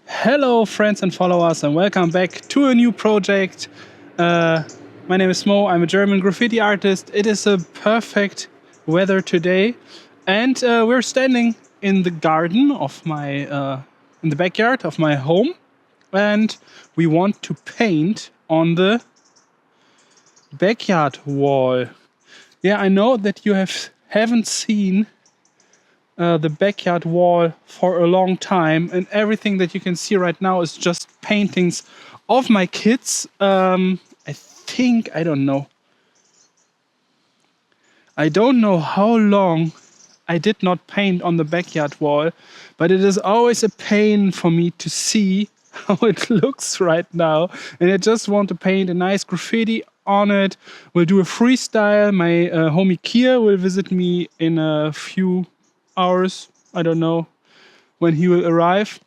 Hello friends and followers, and welcome back to a new project. My name is Smoe, I'm a German graffiti artist. It is a perfect weather today, and we're standing in the garden of my, in the backyard of my home, and we want to paint on the backyard wall. Yeah, I know that you haven't seen the backyard wall for a long time, and everything that you can see right now is just paintings of my kids. I don't know how long I did not paint on the backyard wall, but it is always a pain for me to see how it looks right now, and I just want to paint a nice graffiti on it. We'll do a freestyle. My homie KIER will visit me in a few hours. I don't know when he will arrive.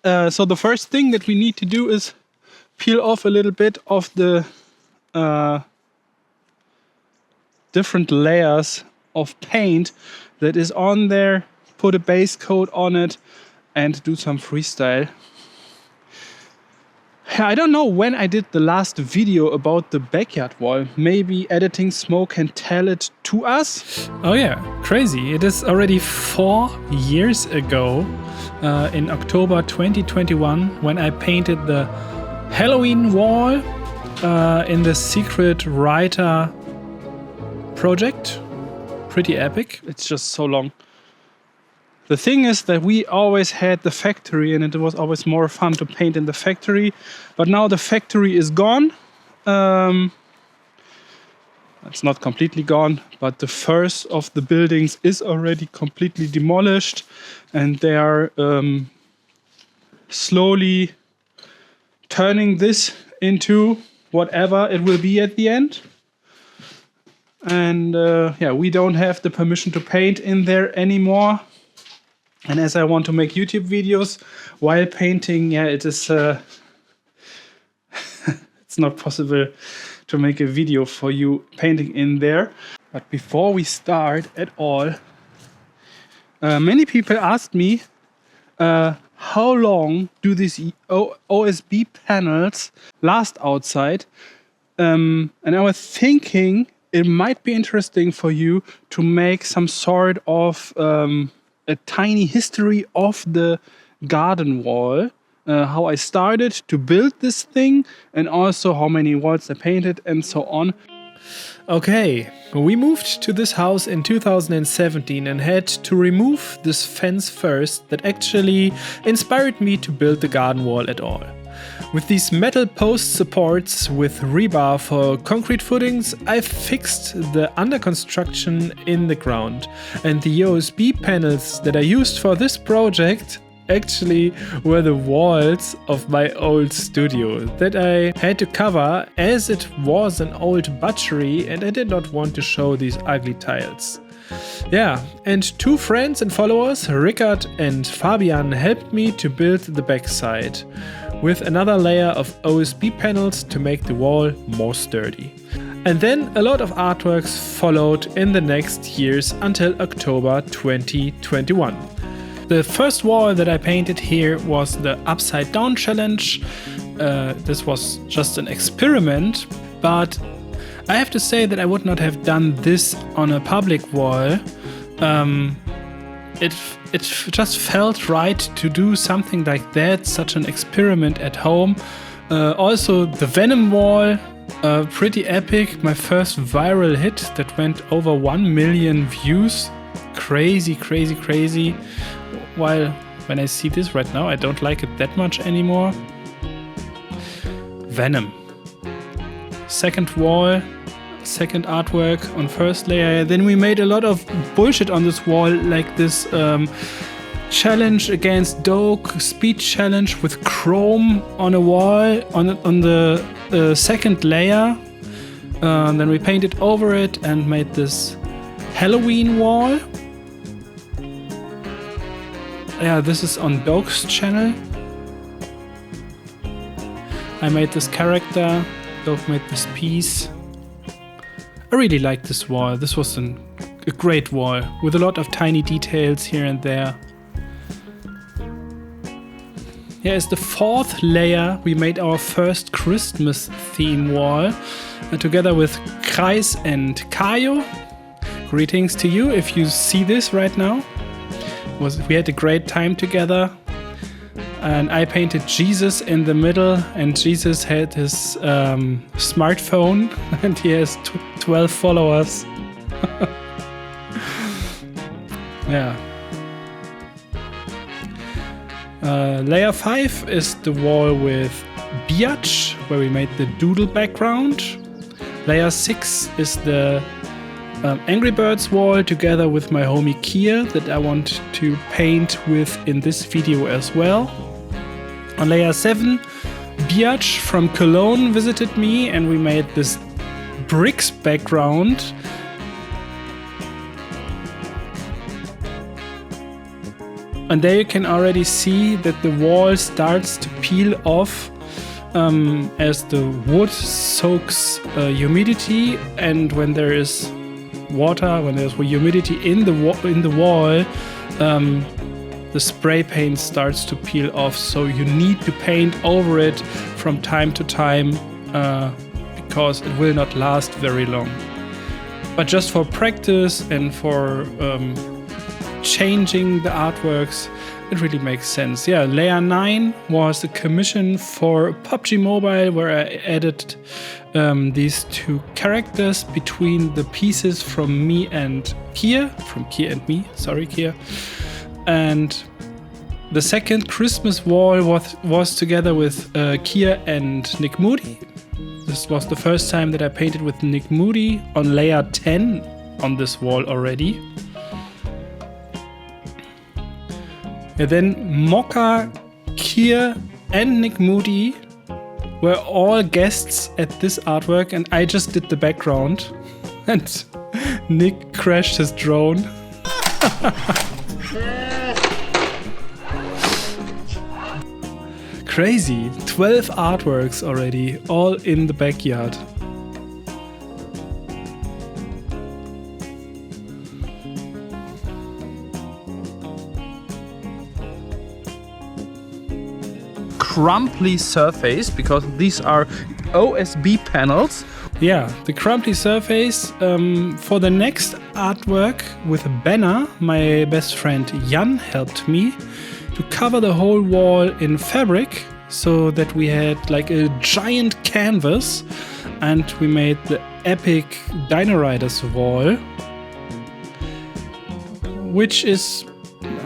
So the first thing that we need to do is peel off a little bit of the different layers of paint that is on there, put a base coat on it, and do some freestyle. I don't know when I did the last video about the backyard wall. Maybe editing Smoe can tell it to us? Oh yeah, crazy. It is already 4 years ago, in October 2021, when I painted the Halloween wall in the Secret Writer project. Pretty epic. It's just so long. The thing is that we always had the factory, and it was always more fun to paint in the factory. But now the factory is gone. It's not completely gone, but the first of the buildings is already completely demolished, and they are slowly turning this into whatever it will be at the end. And yeah, we don't have the permission to paint in there anymore. And as I want to make YouTube videos while painting, yeah, it is it's not possible to make a video for you painting in there. But before we start at all, many people asked me how long do these OSB panels last outside, and I was thinking it might be interesting for you to make some sort of a tiny history of the garden wall, how I started to build this thing, and also how many walls I painted and so on. Okay, we moved to this house in 2017 and had to remove this fence first that actually inspired me to build the garden wall at all. With these metal post supports with rebar for concrete footings, I fixed the under construction in the ground, and the OSB panels that I used for this project actually were the walls of my old studio that I had to cover, as it was an old butchery and I did not want to show these ugly tiles. Yeah, and 2 friends and followers, Rickard and Fabian, helped me to build the backside with another layer of OSB panels to make the wall more sturdy. And then a lot of artworks followed in the next years until October 2021. The first wall that I painted here was the Upside Down Challenge. This was just an experiment, but I have to say that I would not have done this on a public wall. It just felt right to do something like that, such an experiment at home. Also the Venom wall, pretty epic. My first viral hit that went over 1 million views. Crazy, crazy, crazy. While when I see this right now, I don't like it that much anymore. Venom. Second wall, second artwork on first layer. Then we made a lot of bullshit on this wall, like this challenge against Doge, speed challenge with chrome on a wall on the second layer. Then we painted over it and made this Halloween wall. yeah, this is on Doge's channel. I made this character, Doge made this piece. I really like this wall. This was a great wall with a lot of tiny details here and there. Here is the fourth layer. We made our first Christmas theme wall together with Kreis and Kayo. Greetings to you if you see this right now. We had a great time together. And I painted Jesus in the middle, and Jesus had his smartphone, and he has 12 followers. Yeah. Layer 5 is the wall with Biatch, where we made the doodle background. Layer 6 is the Angry Birds wall together with my homie KIER that I want to paint with in this video as well. On layer 7, Biatch from Cologne visited me and we made this bricks background. And there you can already see that the wall starts to peel off as the wood soaks humidity, and when there is water, when there's humidity in the wall, the spray paint starts to peel off, so you need to paint over it from time to time because it will not last very long. But just for practice and for changing the artworks, it really makes sense. Yeah, layer 9 was the commission for PUBG Mobile, where I added these two characters between the pieces from me and KIER, from KIER and me, sorry KIER. And the second Christmas wall was together with KIER and Nick Moody. This was the first time that I painted with Nick Moody on layer 10 on this wall already. And then Mokka, KIER and Nick Moody were all guests at this artwork, and I just did the background. And Nick crashed his drone. Crazy, 12 artworks already, all in the backyard. Crumbly surface, because these are OSB panels. Yeah, the crumbly surface. For the next artwork with a banner, my best friend Jan helped me to cover the whole wall in fabric, so that we had like a giant canvas, and we made the epic Dino Riders wall, which is,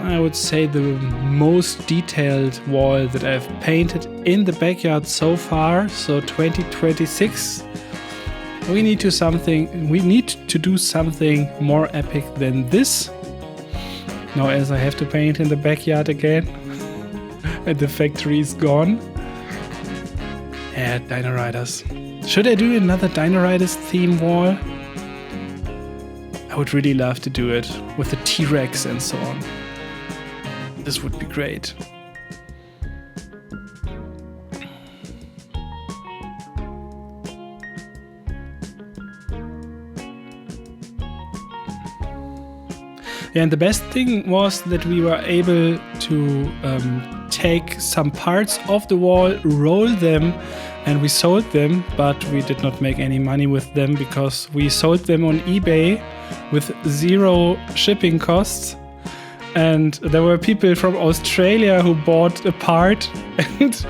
I would say, the most detailed wall that I've painted in the backyard so far. So 2026, we need to do something more epic than this. Now, as I have to paint in the backyard again, and the factory is gone. Yeah, Dino Riders. Should I do another Dino Riders theme wall? I would really love to do it with the T-Rex and so on. This would be great. Yeah, and the best thing was that we were able to take some parts of the wall, roll them, and we sold them, but we did not make any money with them because we sold them on eBay with 0 shipping costs. And there were people from Australia who bought a part, and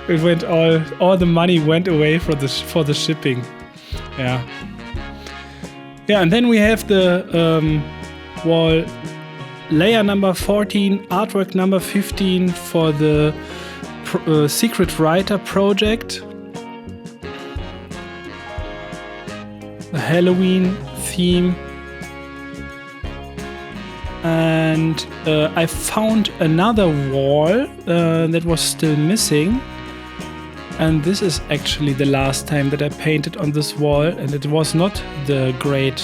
it went all the money went away for the shipping. Yeah. Yeah, and then we have the wall layer number 14, artwork number 15 for the Secret Writer project. The Halloween theme. And I found another wall that was still missing. And this is actually the last time that I painted on this wall. And it was not the great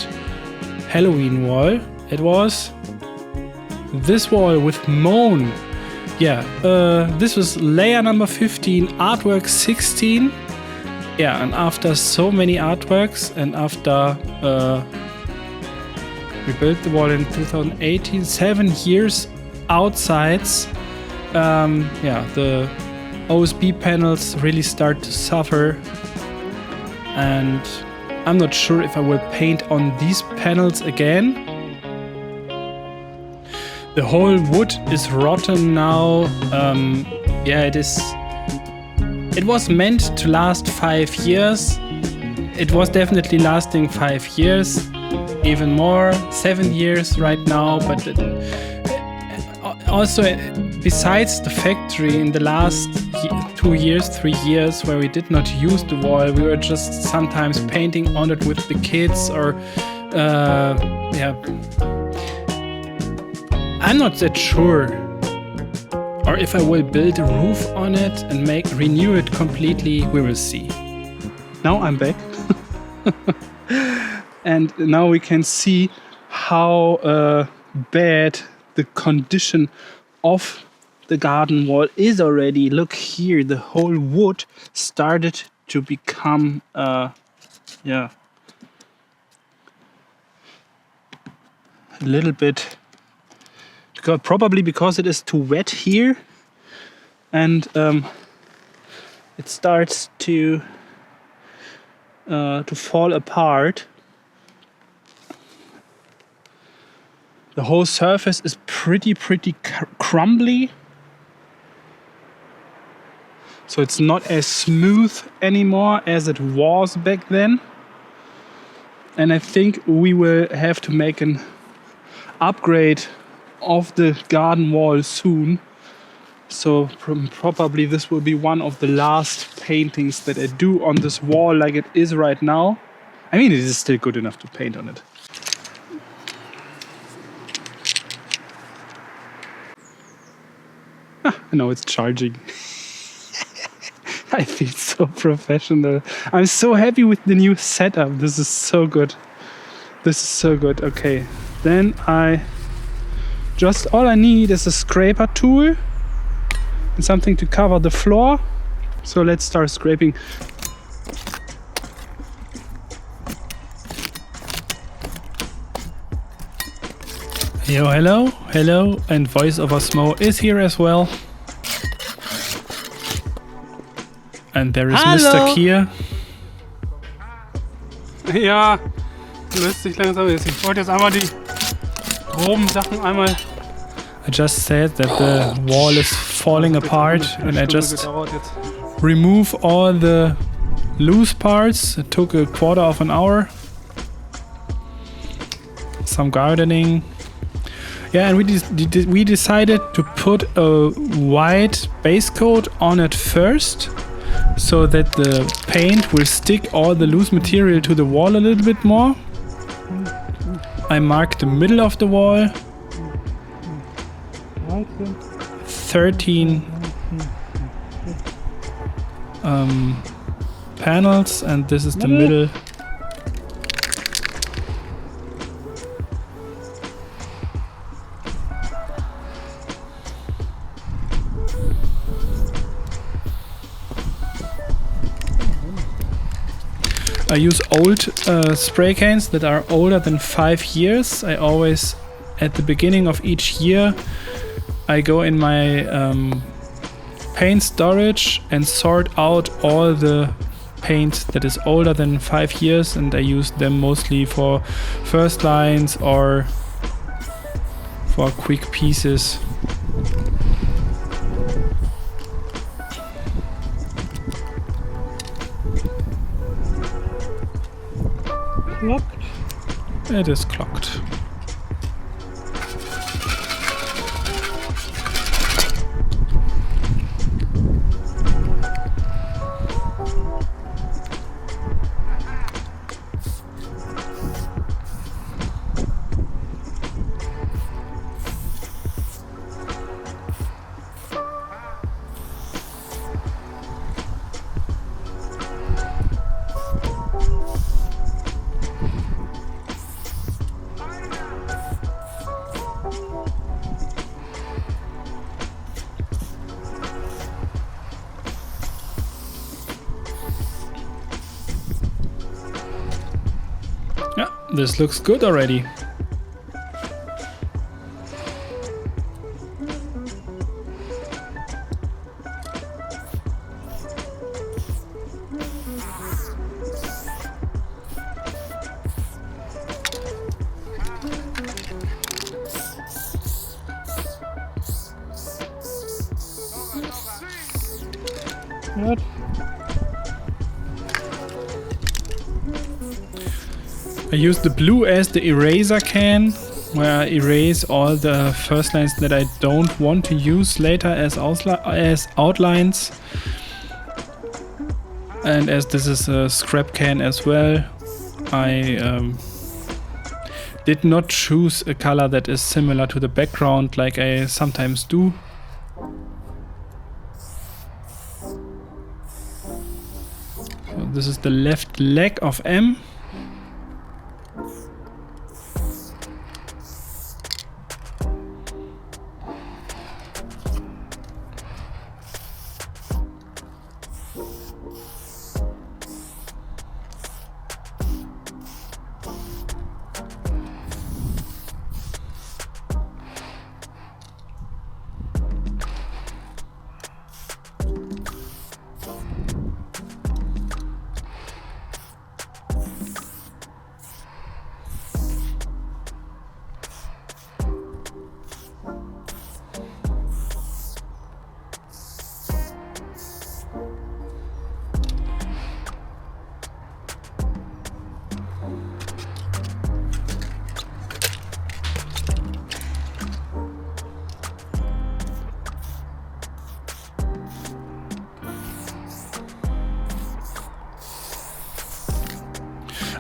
Halloween wall. It was this wall with Moan yeah, this was layer number 15, artwork 16. Yeah, and after so many artworks and after we built the wall in 2018, 7 years outsides, yeah, the OSB panels really start to suffer, and I'm not sure if I will paint on these panels again. The whole wood is rotten now. Yeah, it was meant to last 5 years. It was definitely lasting 5 years, even more, 7 years right now. But also, besides the factory, in the last 2 years, 3 years, where we did not use the wall, we were just sometimes painting on it with the kids, or yeah. I'm not that sure, or if I will build a roof on it and renew it completely. We will see. Now I'm back. And now we can see how bad the condition of the garden wall is already. Look here, the whole wood started to become yeah, a little bit, probably because it is too wet here, and it starts to fall apart. The whole surface is pretty crumbly, so it's not as smooth anymore as it was back then. And I think we will have to make an upgrade of the garden wall soon. So probably this will be one of the last paintings that I do on this wall like it is right now. I mean, it is still good enough to paint on it. Now it's charging. I feel so professional. I'm so happy with the new setup. This is so good. This is so good. Okay, then all I need is a scraper tool and something to cover the floor. So let's start scraping. Yo, hello, and voiceover Smoe is here as well. And there is Mr. KIER. Ja, löst sich langsam jetzt. Ich wollte jetzt einmal die groben Sachen einmal. I just said that the wall is falling apart, and I just remove all the loose parts. It took a quarter of an hour. Some gardening. Yeah, and we decided to put a white base coat on it first, so that the paint will stick all the loose material to the wall a little bit more. I marked the middle of the wall. 13 panels, and this is the middle. I use old spray cans that are older than 5 years. I always, at the beginning of each year, I go in my paint storage and sort out all the paint that is older than 5 years, and I use them mostly for first lines or for quick pieces. Clocked. It is clocked. This looks good already. What? I use the blue as the eraser can, where I erase all the first lines that I don't want to use later as outlines. And as this is a scrap can as well, I did not choose a color that is similar to the background like I sometimes do. So this is the left leg of M.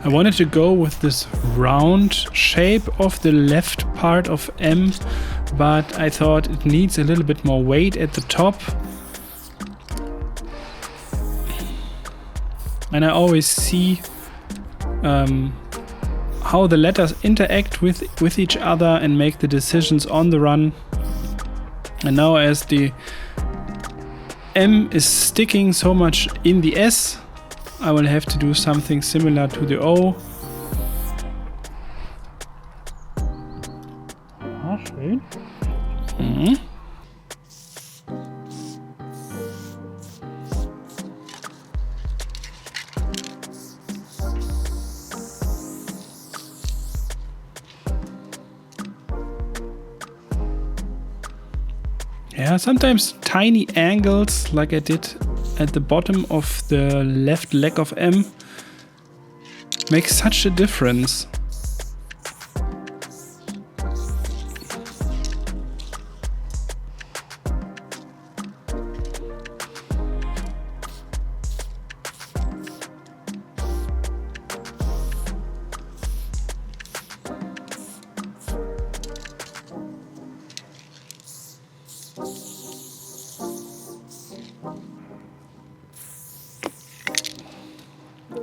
I wanted to go with this round shape of the left part of M, but I thought it needs a little bit more weight at the top. And I always see how the letters interact with each other and make the decisions on the run. And now as the M is sticking so much in the S, I will have to do something similar to the O. Ah, schön. Mhm. Yeah, sometimes tiny angles like I did at the bottom of the left leg of M makes such a difference.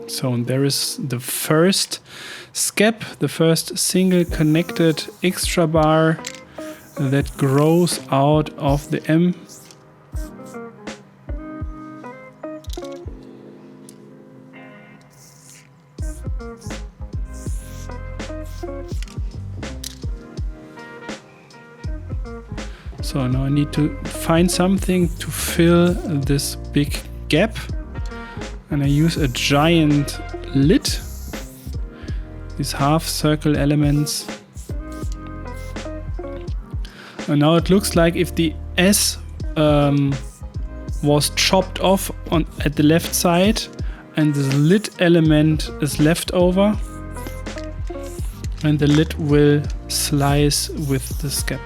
So there is the first scap, the first single connected extra bar that grows out of the M. So now I need to find something to fill this big gap. And I use a giant lid, these half circle elements. And now it looks like if the S was chopped off at the left side and this lid element is left over, and the lid will slice with the scap.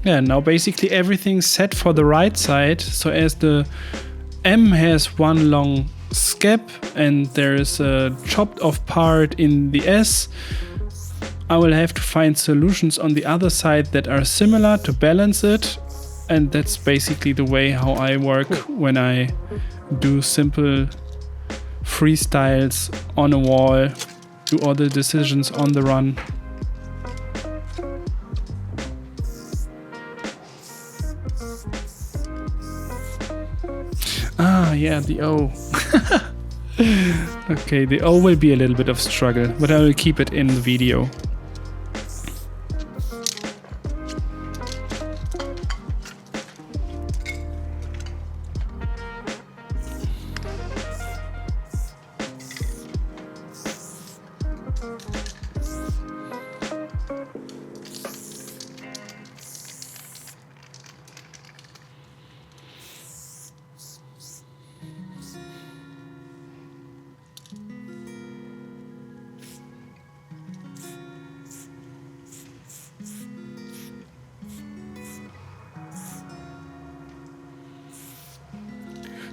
Yeah, now basically everything's set for the right side. So as the M has one long scap and there is a chopped off part in the S, I will have to find solutions on the other side that are similar to balance it. And that's basically the way how I work when I do simple freestyles on a wall, do all the decisions on the run. Ah, yeah, the O. Okay, the O will be a little bit of struggle, but I will keep it in the video.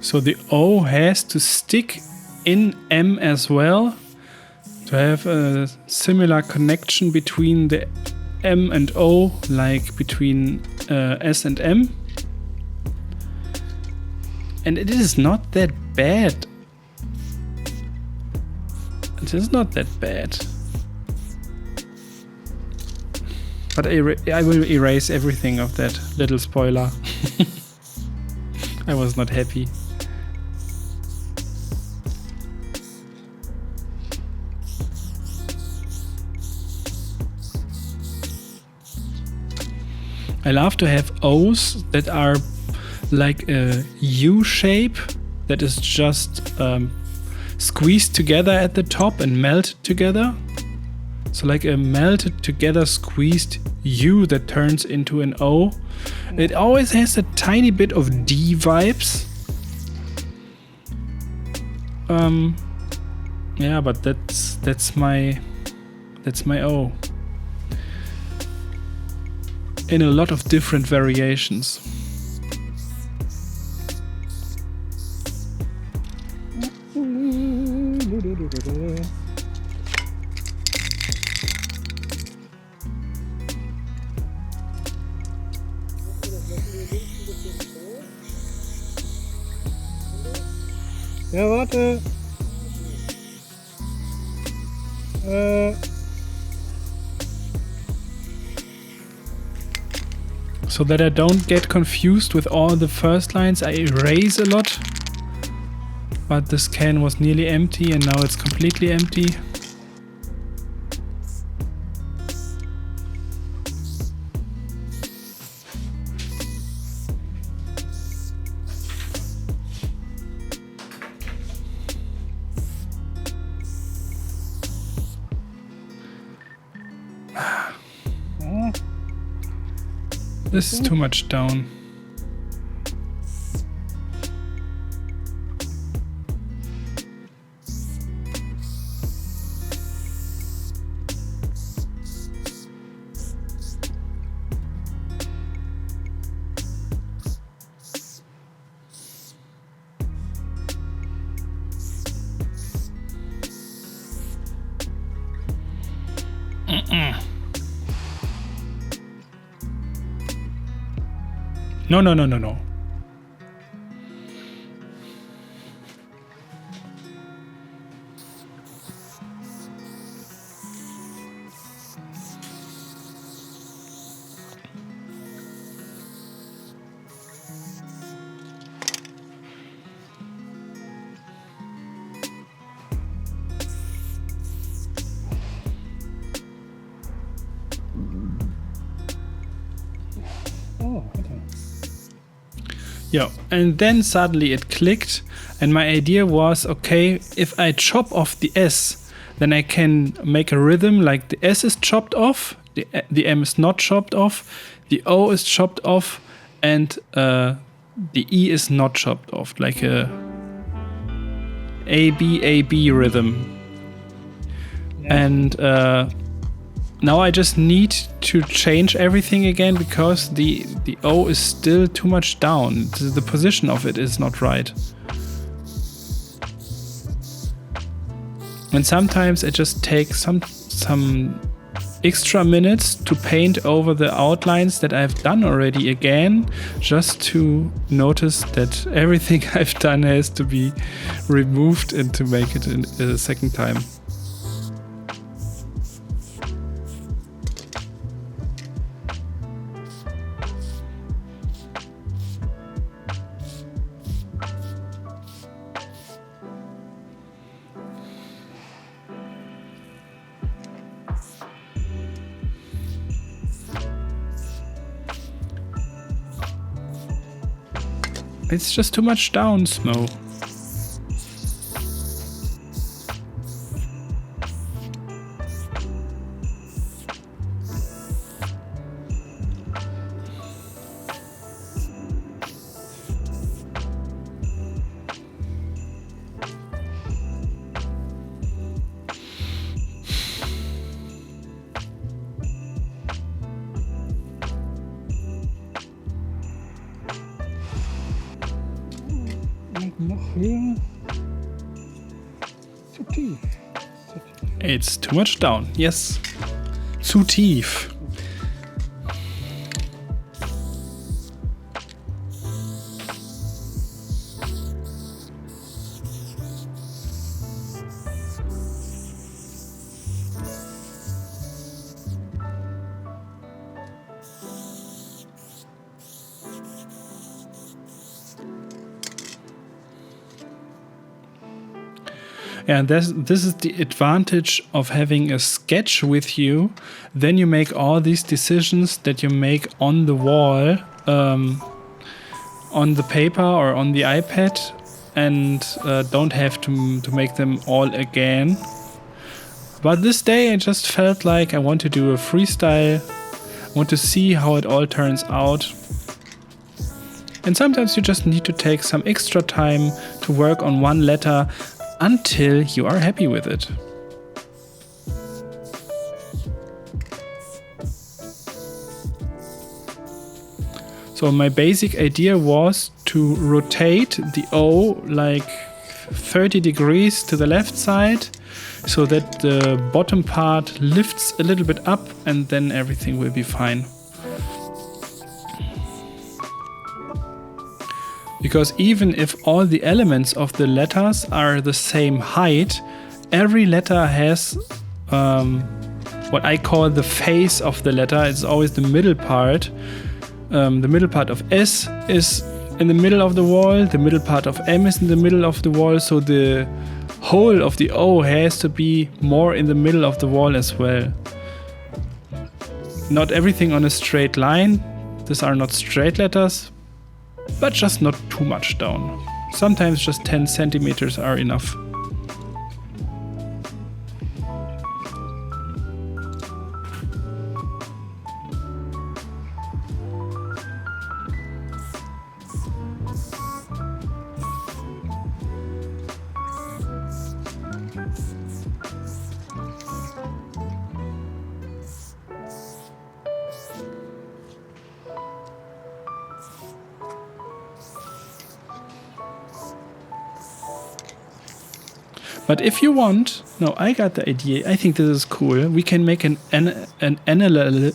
So the O has to stick in M as well to have a similar connection between the M and O, like between S and M. And it is not that bad. It is not that bad. But I will erase everything of that little spoiler. I was not happy. I love to have O's that are like a U shape that is just squeezed together at the top and melted together. So like a melted together squeezed U that turns into an O. It always has a tiny bit of D vibes. Yeah, but that's my O. In a lot of different variations. Ja, warte. So that I don't get confused with all the first lines, I erase a lot. But this can was nearly empty and now it's completely empty. This is too much down. No, no, no, no, no. Yeah, and then suddenly it clicked and my idea was, okay, if I chop off the S, then I can make a rhythm like the S is chopped off, the M is not chopped off, the O is chopped off, and the E is not chopped off, like a A-B rhythm. And now I just need to change everything again because the O is still too much down. The position of it is not right. And sometimes it just takes some extra minutes to paint over the outlines that I've done already again, just to notice that everything I've done has to be removed and to make it a second time. It's just too much down, Smoe. Noch höher. Zu tief. It's too much down. Yes. Zu tief. And this is the advantage of having a sketch with you. Then you make all these decisions that you make on the wall, on the paper or on the iPad, and don't have to make them all again. But this day I just felt like I want to do a freestyle. I want to see how it all turns out. And sometimes you just need to take some extra time to work on one letter until you are happy with it. So my basic idea was to rotate the O like 30 degrees to the left side so that the bottom part lifts a little bit up, and then everything will be fine. Because even if all the elements of the letters are the same height, every letter has what I call the face of the letter. It's always the middle part. The middle part of S is in the middle of the wall, the middle part of M is in the middle of the wall, so the whole of the O has to be more in the middle of the wall as well. Not everything on a straight line. These are not straight letters, but just not too much down. Sometimes just 10 centimeters are enough. But if you want, no, I got the idea. I think this is cool. We can make an analysis,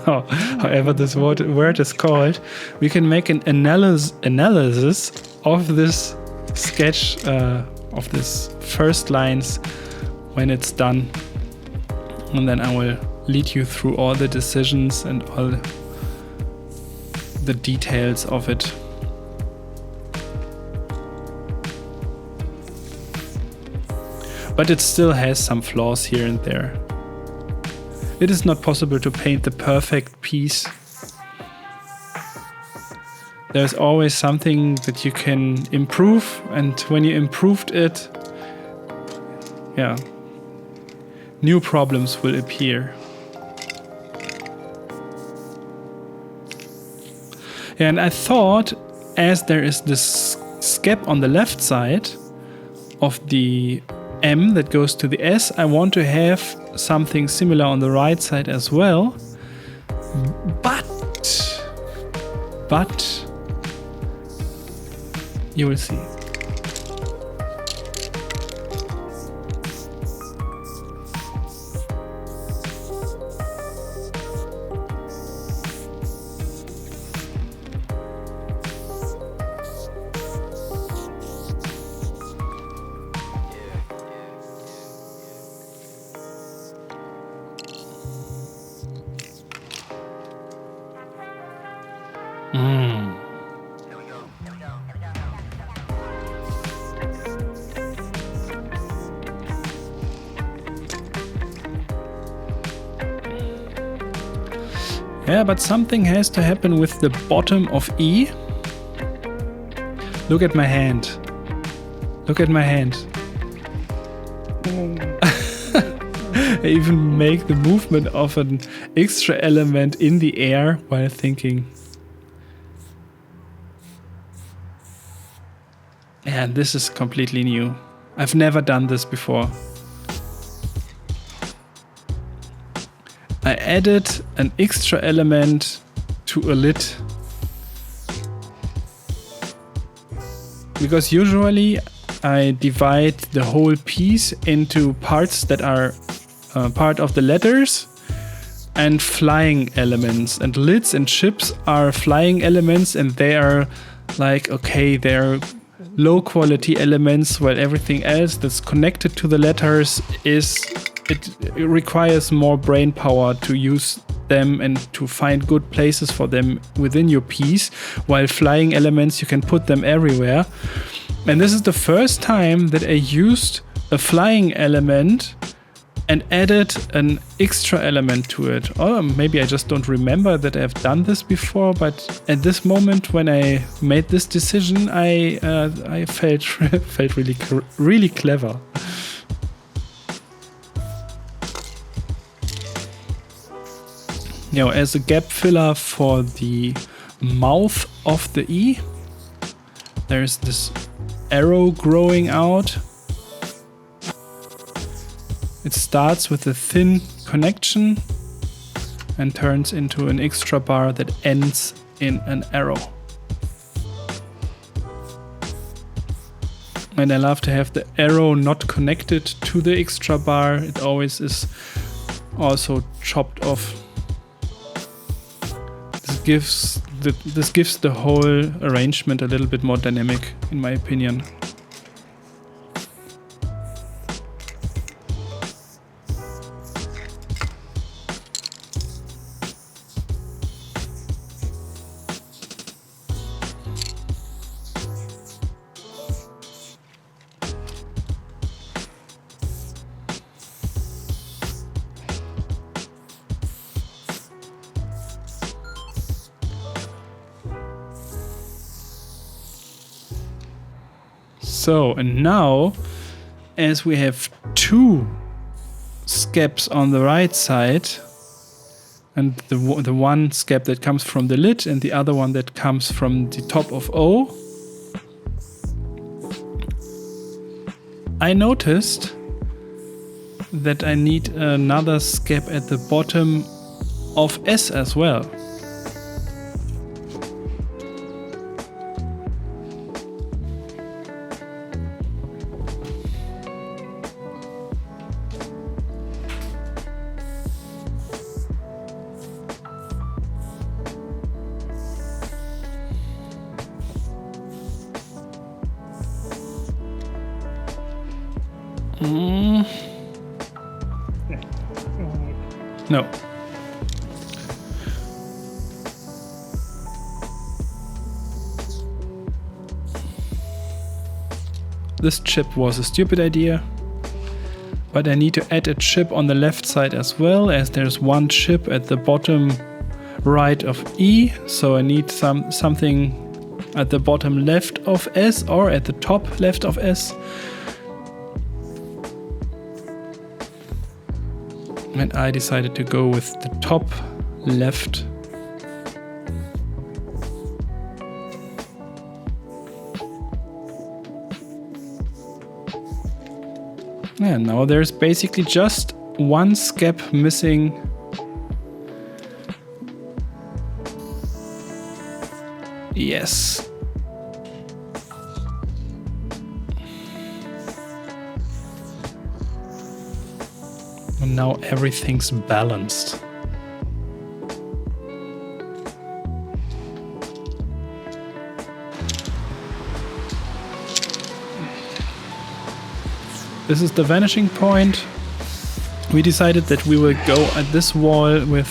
however this word is called. We can make an analysis of this sketch, of this first lines when it's done. And then I will lead you through all the decisions and all the details of it. But it still has some flaws here and there. It is not possible to paint the perfect piece. There's always something that you can improve, and when you improved it, yeah, new problems will appear. And I thought, as there is this gap on the left side of the M that goes to the S, I want to have something similar on the right side as well. But you will see. Yeah, but something has to happen with the bottom of E. Look at my hand. Look at my hand. I even make the movement of an extra element in the air while thinking. Yeah, this is completely new. I've never done this before. I added an extra element to a lid. Because usually I divide the whole piece into parts that are part of the letters and flying elements. And lids and chips are flying elements, and they are like, okay, they're low quality elements, while everything else that's connected to the letters it requires more brain power to use them and to find good places for them within your piece, while flying elements, you can put them everywhere. And this is the first time that I used a flying element and added an extra element to it. Or maybe I just don't remember that I've done this before, but at this moment when I made this decision, I felt really clever. Now, as a gap filler for the mouth of the E, there's this arrow growing out. It starts with a thin connection and turns into an extra bar that ends in an arrow. And I love to have the arrow not connected to the extra bar. It always is also chopped off. This gives the whole arrangement a little bit more dynamic, in my opinion. So, and now, as we have two scaps on the right side, and the one scap that comes from the lid and the other one that comes from the top of O, I noticed that I need another scap at the bottom of S as well. No. This chip was a stupid idea, but I need to add a chip on the left side as well, as there's one chip at the bottom right of E, so I need something at the bottom left of S or at the top left of S. And I decided to go with the top left. And now there's basically just one scap missing. Yes. And now everything's balanced. This is the vanishing point. We decided that we will go at this wall with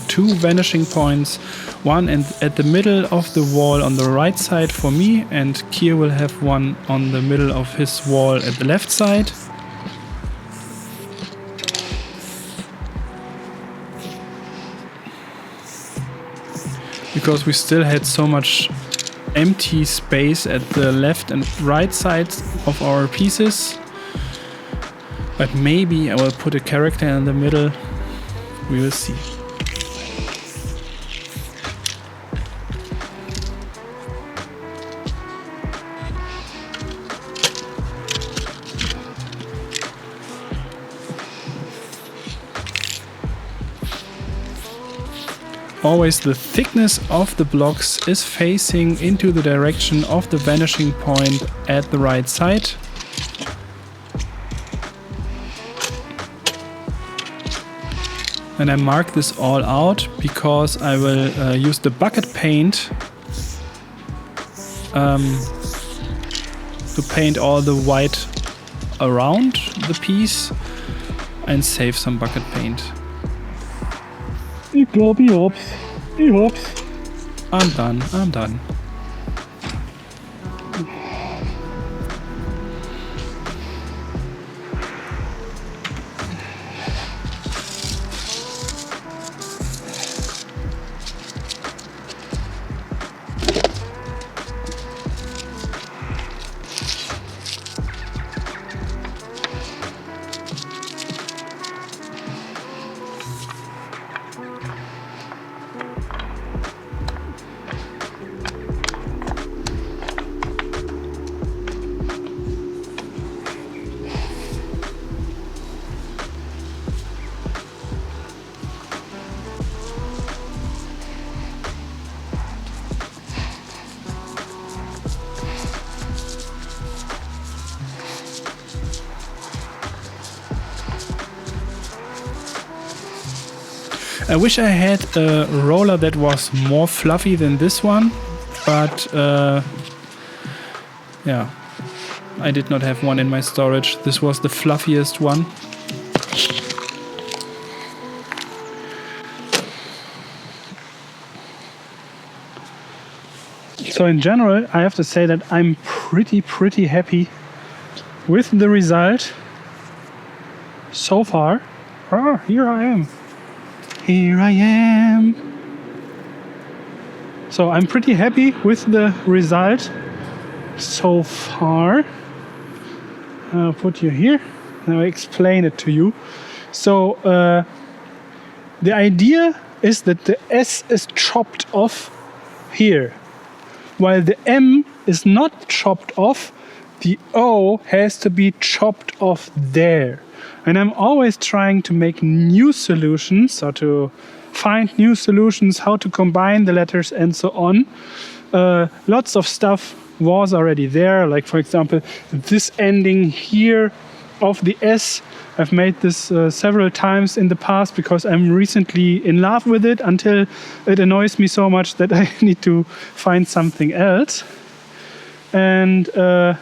two vanishing points. One at the middle of the wall on the right side for me, and KIER will have one on the middle of his wall at the left side. because we still had so much empty space at the left and right sides of our pieces. But maybe I will put a character in the middle. We will see. Always the thickness of the blocks is facing into the direction of the vanishing point at the right side. And I mark this all out because I will use the bucket paint to paint all the white around the piece and save some bucket paint. Ich glaube, ich hab's. I'm done. I wish I had a roller that was more fluffy than this one, but yeah, I did not have one in my storage. This was the fluffiest one. So in general, I have to say that I'm pretty happy with the result so far. Ah, here I am. So I'm pretty happy with the result so far. I'll put you here and I'll explain it to you. So the idea is that the S is chopped off here, while the M is not chopped off. The O has to be chopped off there. And I'm always trying to make new solutions, or to find new solutions, how to combine the letters and so on. Lots of stuff was already there, like for example this ending here of the S. I've made this several times in the past because I'm recently in love with it, until it annoys me so much that I need to find something else. And the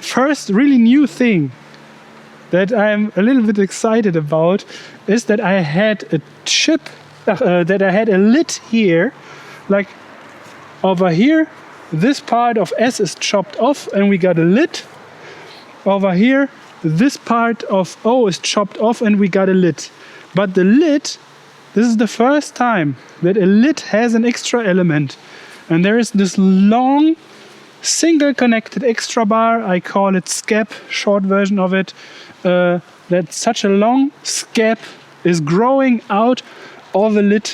first really new thing that I'm a little bit excited about is that I had a chip, that I had a lid here, like over here. This part of S is chopped off and we got a lid. Over here, this part of O is chopped off and we got a lid. But the lid, this is the first time that a lid has an extra element. And there is this long single connected extra bar, I call it SCAP, short version of it, that such a long SCAP is growing out of the lid.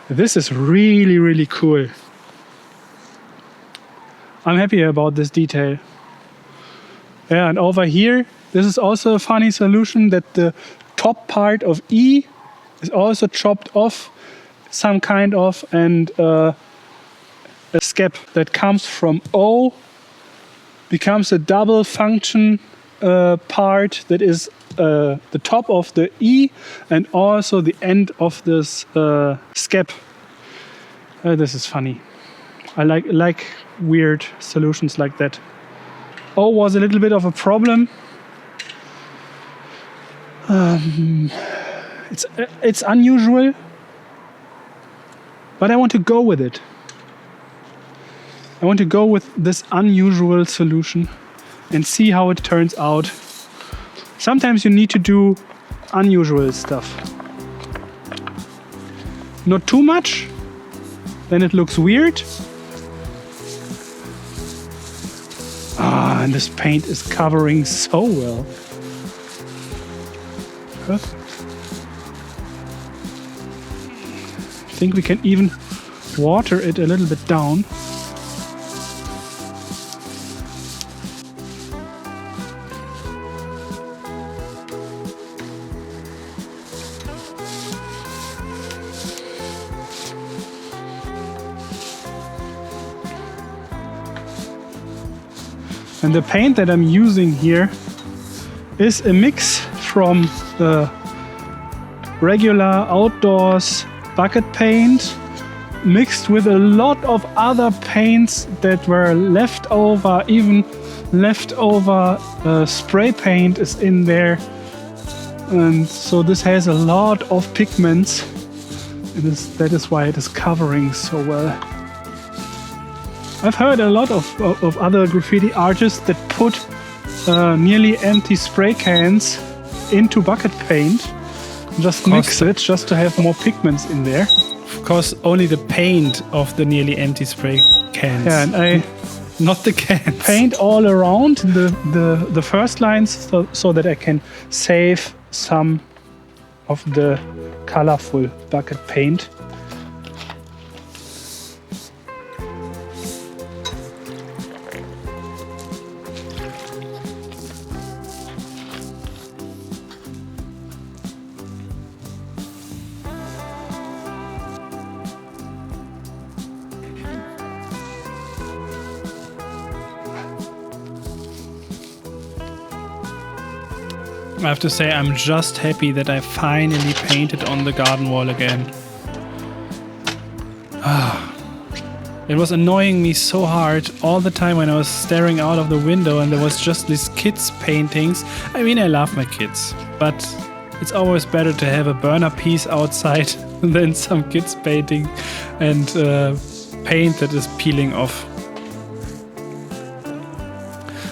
This is really cool. I'm happy about this detail. Yeah, and over here, this is also a funny solution, that the top part of E is also chopped off, some kind of, and a SCAP that comes from O becomes a double function part that is the top of the E and also the end of this SCAP. This is funny. I like weird solutions like that. O was a little bit of a problem. It's unusual, but I want to go with it. I want to go with this unusual solution and see how it turns out. Sometimes you need to do unusual stuff. Not too much, then it looks weird. Ah, and this paint is covering so well. Perfect. I think we can even water it a little bit down. And the paint that I'm using here is a mix from the regular outdoors bucket paint mixed with a lot of other paints that were left over, even leftover spray paint is in there. And so this has a lot of pigments. That is why it is covering so well. I've heard a lot of other graffiti artists that put nearly empty spray cans into bucket paint, just mix it just to have more pigments in there. Of course, only the paint of the nearly empty spray cans. Yeah, and I not the cans. Paint all around the first lines so that I can save some of the colorful bucket paint. I have to say, I'm just happy that I finally painted on the garden wall again. It was annoying me so hard all the time when I was staring out of the window and there was just these kids' paintings. I mean, I love my kids, but it's always better to have a burner piece outside than some kids' painting and paint that is peeling off.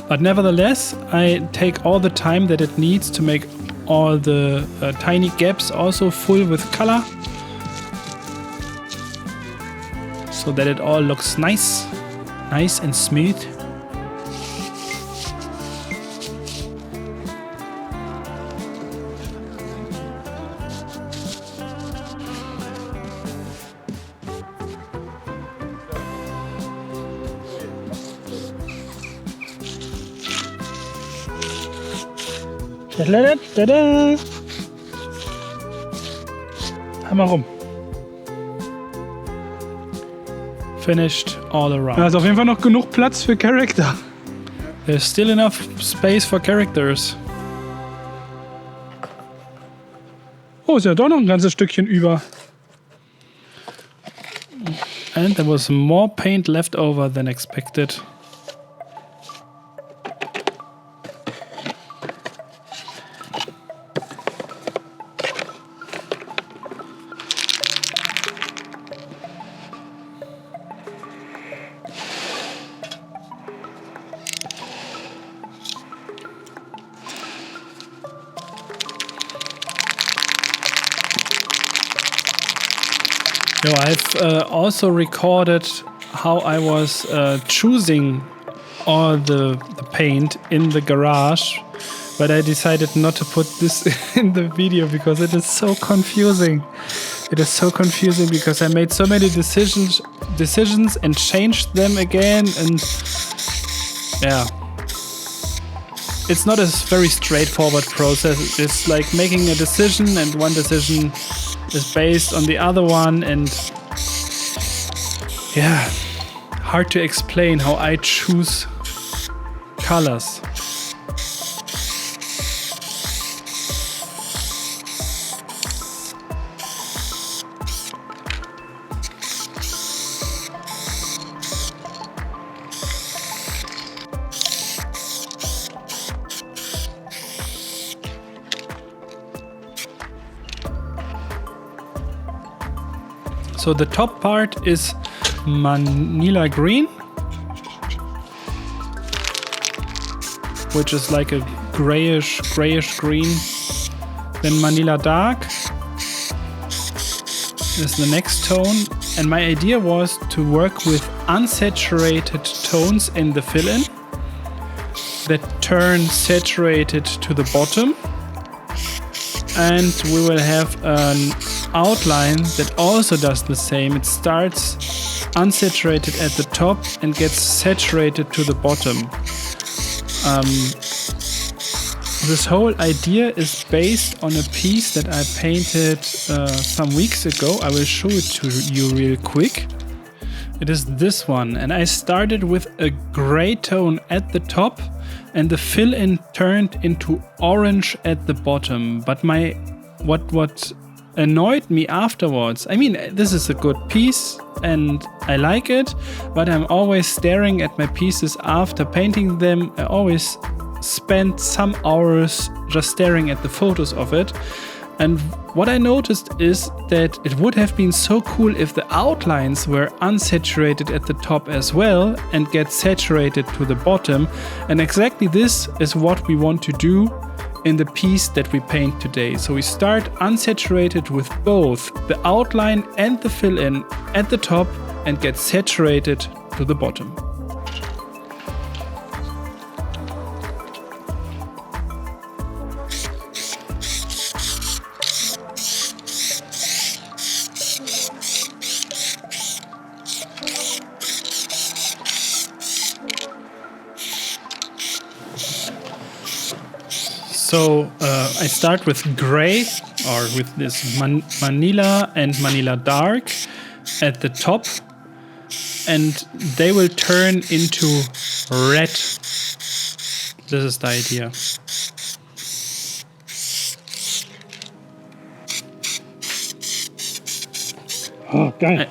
But nevertheless, I take all the time that it needs to make all the tiny gaps also full with color, so that it all looks nice and smooth. Tada! Einmal rum. Finished all around. Da ist auf jeden Fall noch genug Platz für Charakter. There's still enough space for characters. Oh, ist ja doch noch ein ganzes Stückchen über. And there was more paint left over than expected. No, I've also recorded how I was choosing all the paint in the garage, but I decided not to put this in the video because it is so confusing. It is so confusing because I made so many decisions and changed them again, and yeah. It's not a very straightforward process. It's like making a decision, and one decision is based on the other one, and yeah, hard to explain how I choose colors. So the top part is Manila green, which is like a grayish green. Then Manila dark is the next tone, And my idea was to work with unsaturated tones in the fill-in that turn saturated to the bottom. And we will have an outline that also does the same. It starts unsaturated at the top and gets saturated to the bottom. This whole idea is based on a piece that I painted some weeks ago. I will show it to you real quick. It is this one, and I started with a gray tone at the top and the fill-in turned into orange at the bottom. But what annoyed me afterwards, I mean, this is a good piece and I like it, but I'm always staring at my pieces after painting them. I always spend some hours just staring at the photos of it. And what I noticed is that it would have been so cool if the outlines were unsaturated at the top as well and get saturated to the bottom. And exactly this is what we want to do in the piece that we paint today. So we start unsaturated with both the outline and the fill-in at the top and get saturated to the bottom. So I start with gray, or with this Manila and Manila Dark at the top, and they will turn into red. This is the idea. Oh, geil.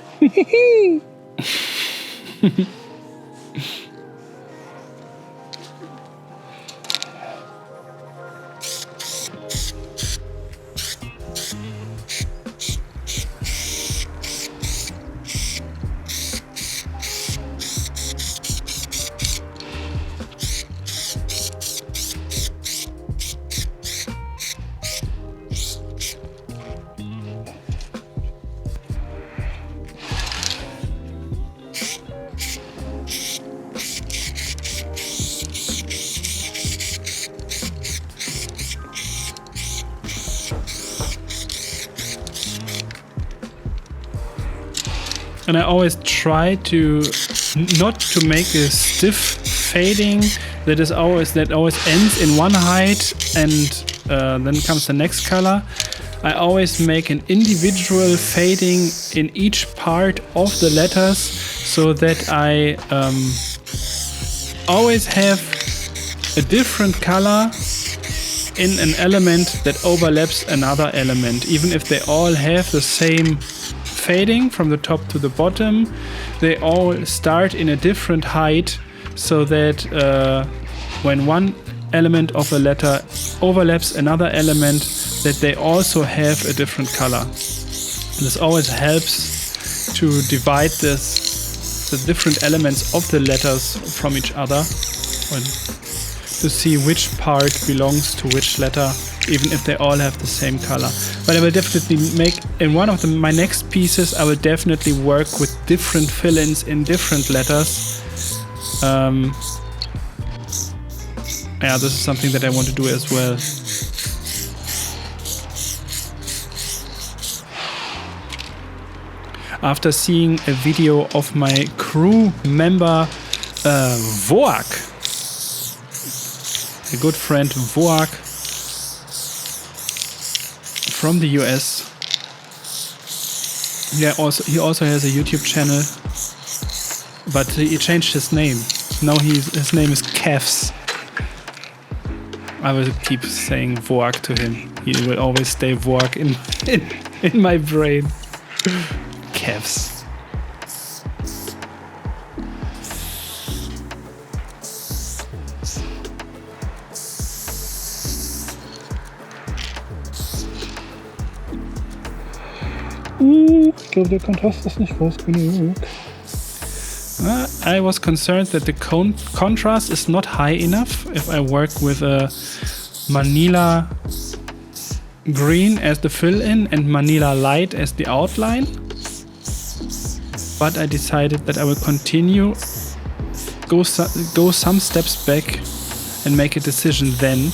And I always try to not to make a stiff fading that always ends in one height and then comes the next color. I always make an individual fading in each part of the letters so that I always have a different color in an element that overlaps another element. Even if they all have the same fading from the top to the bottom, they all start in a different height so that when one element of a letter overlaps another element, that they also have a different color. This always helps to divide the different elements of the letters from each other and to see which part belongs to which letter, even if they all have the same color. But I will definitely make, in one of my next pieces, I will definitely work with different fill-ins in different letters. Yeah, this is something that I want to do as well. After seeing a video of my crew member Voak, a good friend Voak from the US. Yeah, he also has a YouTube channel, but he changed his name. Now his name is Kevs. I will keep saying Voak to him. He will always stay Voak in my brain. Kevs. Ich glaube, der Kontrast ist nicht groß genug. I was concerned that the contrast is not high enough if I work with a Manila green as the fill-in and Manila light as the outline. but I decided that I will continue, go some steps back and make a decision then.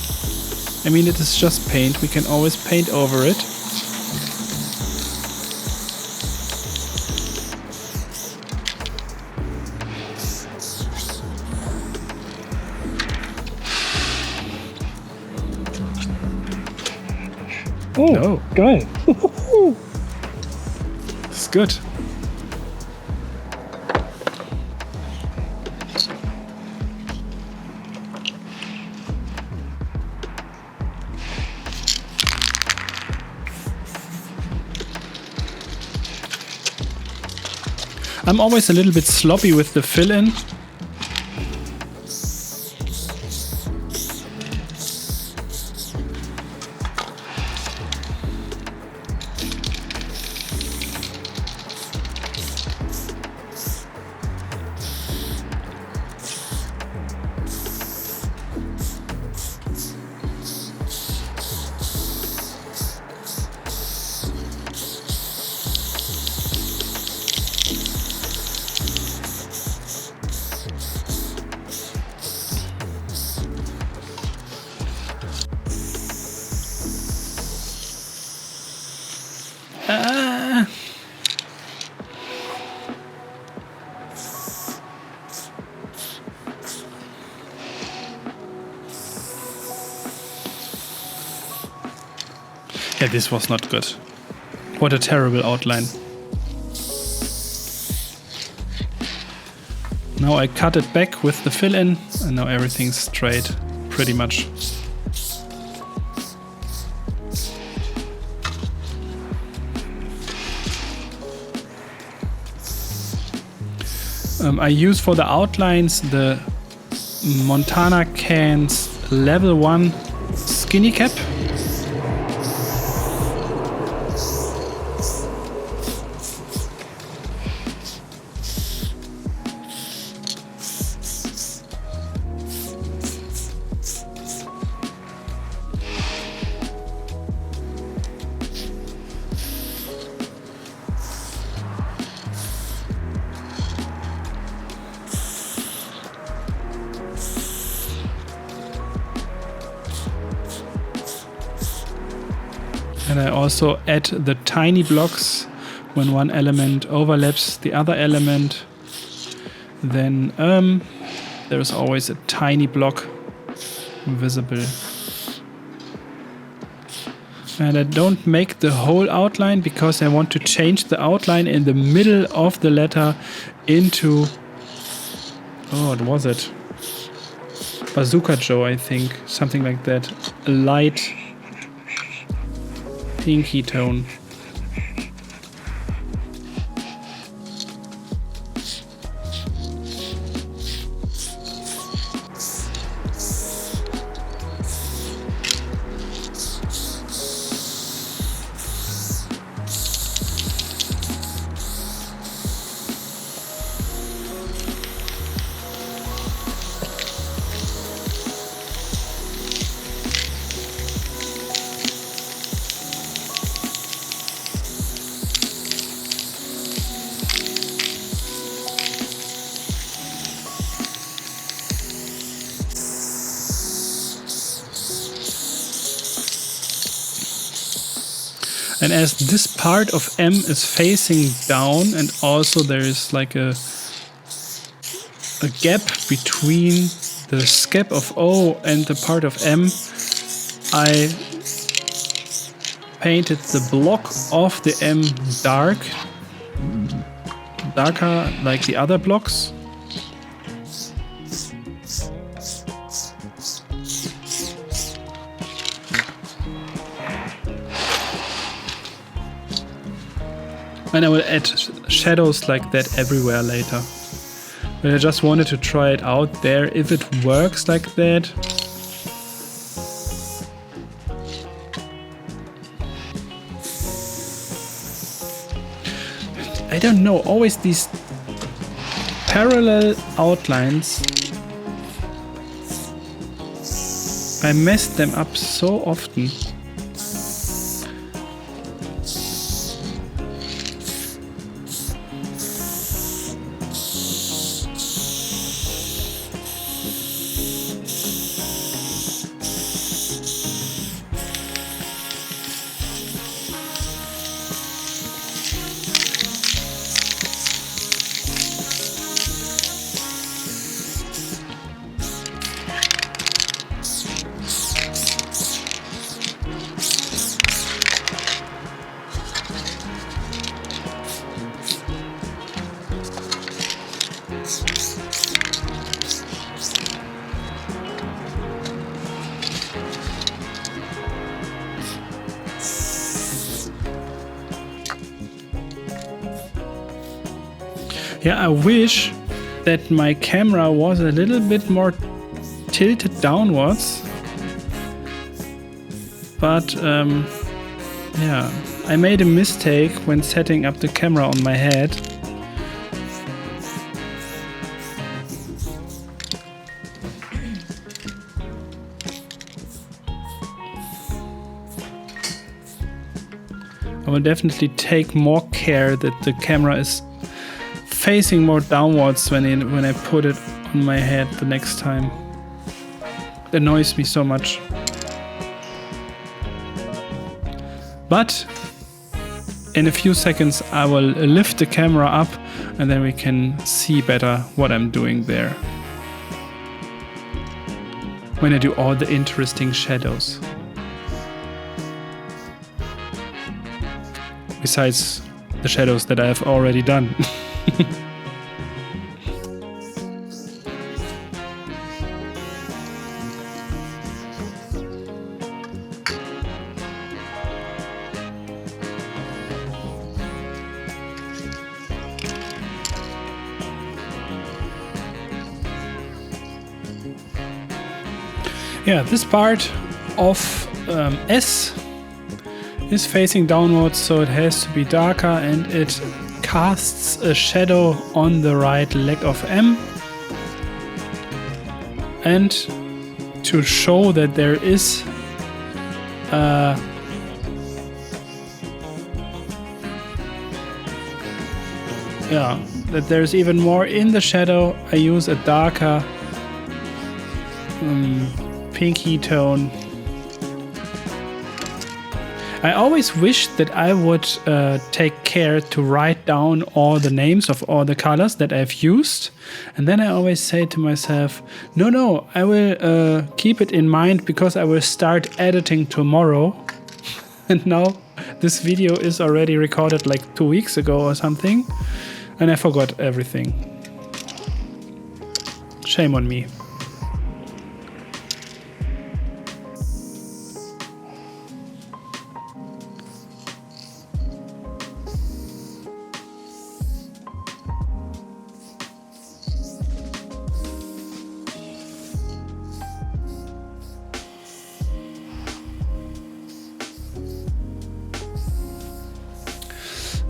I mean, it is just paint, we can always paint over it. Oh, No. geil. It's good. I'm always a little bit sloppy with the fill-in. Yeah, this was not good. What a terrible outline. Now I cut it back with the fill-in and now everything's straight, pretty much. I use for the outlines the Montana Cans Level 1 Skinny Cap. And I also add the tiny blocks when one element overlaps the other element. Then there is always a tiny block visible. And I don't make the whole outline because I want to change the outline in the middle of the letter into... Oh, what was it? Bazooka Joe, I think. Something like that. A light pinky tone. And as this part of M is facing down and also there is like a gap between the scap of O and the part of M, I painted the block of the M darker like the other blocks. And I will add shadows like that everywhere later. But I just wanted to try it out there, if it works like that. I don't know, always these parallel outlines. I mess them up so often. Yeah, I wish that my camera was a little bit more tilted downwards. But yeah, I made a mistake when setting up the camera on my head. I will definitely take more care that the camera is facing more downwards when I put it on my head the next time. It annoys me so much. But in a few seconds I will lift the camera up and then we can see better what I'm doing there. When I do all the interesting shadows. Besides the shadows that I have already done. Yeah, this part of S is facing downwards, so it has to be darker, and it casts a shadow on the right leg of M. And to show that there is that there's even more in the shadow, I use a darker pinky tone. I always wish that I would take care to write down all the names of all the colors that I've used. And then I always say to myself, no, I will keep it in mind because I will start editing tomorrow. And now this video is already recorded like 2 weeks ago or something. And I forgot everything. Shame on me.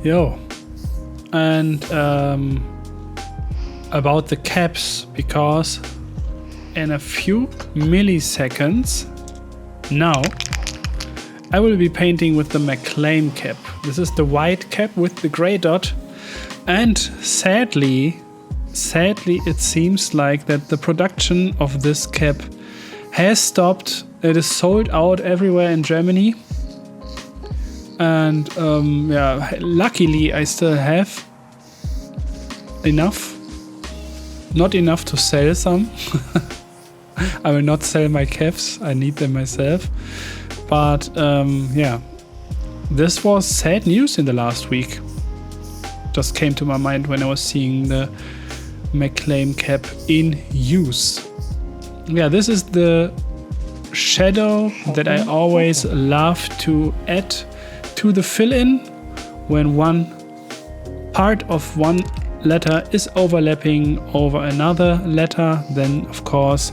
Yo, and about the caps, because in a few milliseconds now I will be painting with the McLean cap. This is the white cap with the gray dot, and sadly it seems like that the production of this cap has stopped. It is sold out everywhere in Germany. And yeah, luckily I still have enough. Not enough to sell some. I will not sell my caps, I need them myself. But yeah, this was sad news in the last week. Just came to my mind when I was seeing the McLean cap in use. Yeah, this is the shadow that I always love to add to the fill-in when one part of one letter is overlapping over another letter. Then of course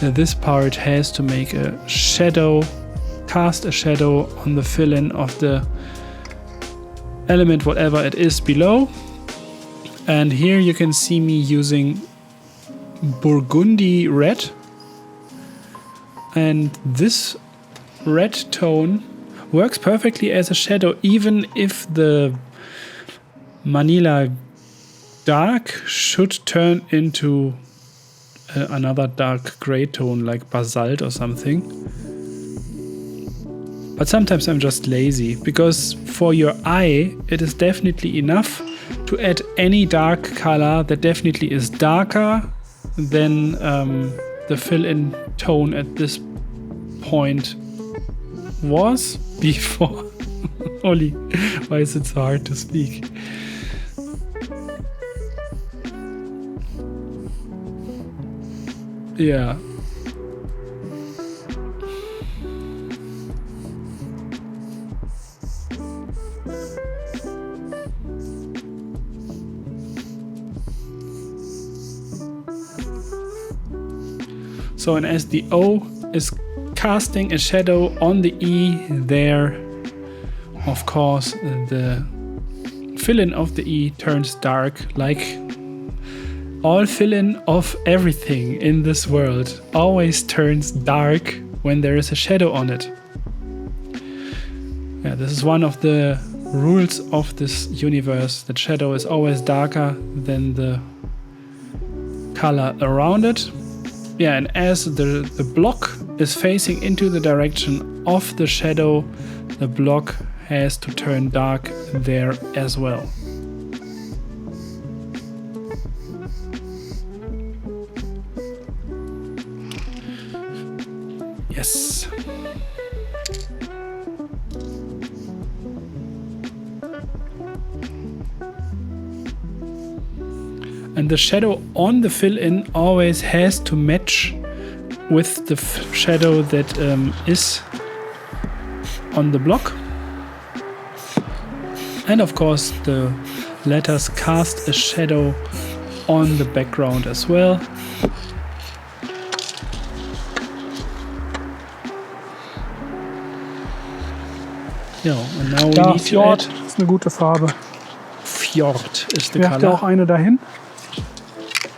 this part has to make a shadow, cast a shadow on the fill-in of the element, whatever it is below. And here you can see me using burgundy red, and this red tone works perfectly as a shadow, even if the Manila dark should turn into another dark gray tone like basalt or something. But sometimes I'm just lazy, because for your eye it is definitely enough to add any dark color that definitely is darker than the fill-in tone at this point was before. Holy, why is it so hard to speak? Yeah. So, and as the O is casting a shadow on the E there, of course, the fill-in of the E turns dark, like all fill-in of everything in this world always turns dark when there is a shadow on it. Yeah, this is one of the rules of this universe, that shadow is always darker than the color around it. Yeah, and as the block is facing into the direction of the shadow, the block has to turn dark there as well. Yes. And the shadow on the fill-in always has to match with the shadow that is on the block. And of course the letters cast a shadow on the background as well. Ja, und now we Ja, need to Fjord add. ist eine gute Farbe. Fjord is the Wer hat ja auch color. eine dahin?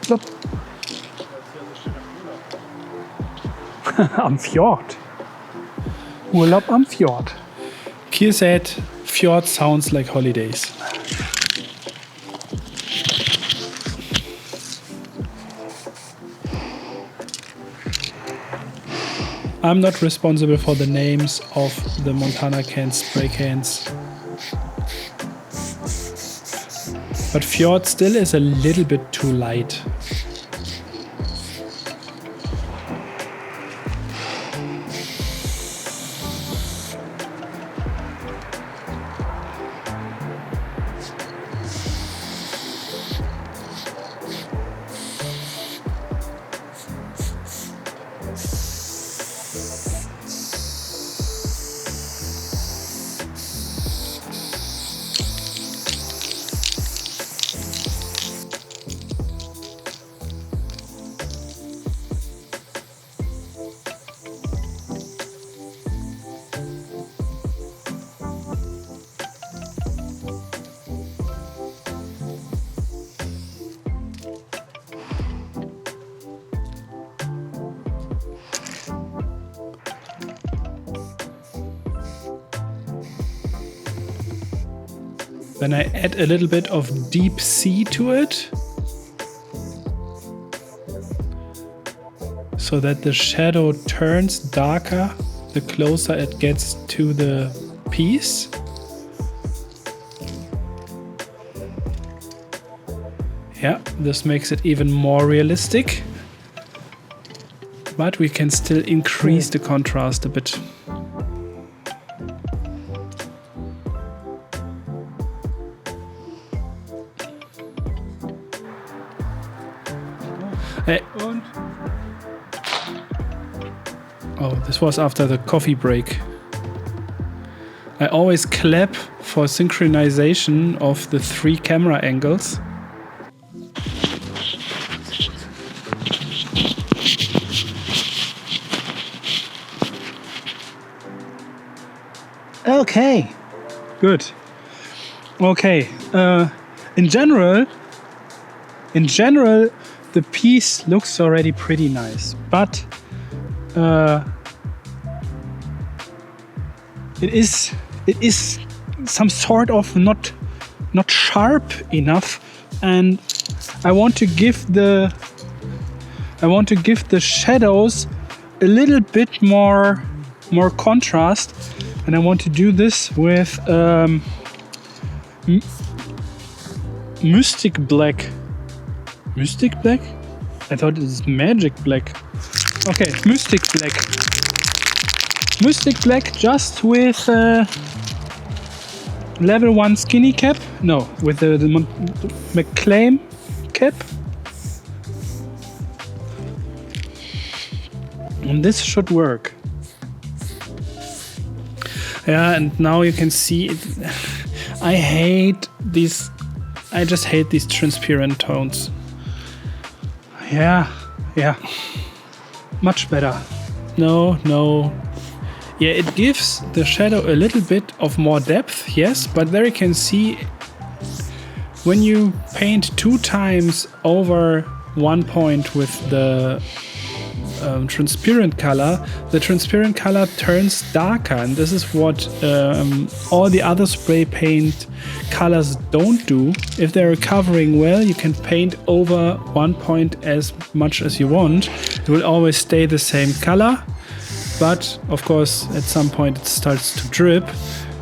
Plopp. Am Fjord. Urlaub am Fjord. KIER said fjord sounds like holidays. I'm not responsible for the names of the Montana cans, spray cans. But fjord still is a little bit too light. Then I add a little bit of deep sea to it, so that the shadow turns darker the closer it gets to the piece. Yeah, this makes it even more realistic, but we can still increase the contrast a bit. Und Oh, this was after the coffee break. I always clap for synchronization of the 3 camera angles. okay, good. Okay, in general, the piece looks already pretty nice, but it is some sort of not sharp enough, and I want to give the shadows a little bit more contrast, and I want to do this with Mystic Black. Mystic Black? I thought it was Magic Black. Okay, Mystic Black. Mystic Black just with level 1 skinny cap. No, with the McClaim cap. And this should work. Yeah, and now you can see it. I hate these. I just hate these transparent tones. Yeah. Much better. No. Yeah, it gives the shadow a little bit of more depth, yes, but there you can see when you paint 2 times over one point with the transparent color, the transparent color turns darker, and this is what all the other spray paint colors don't do. If they're covering well, you can paint over one point as much as you want. It will always stay the same color, but of course at some point it starts to drip.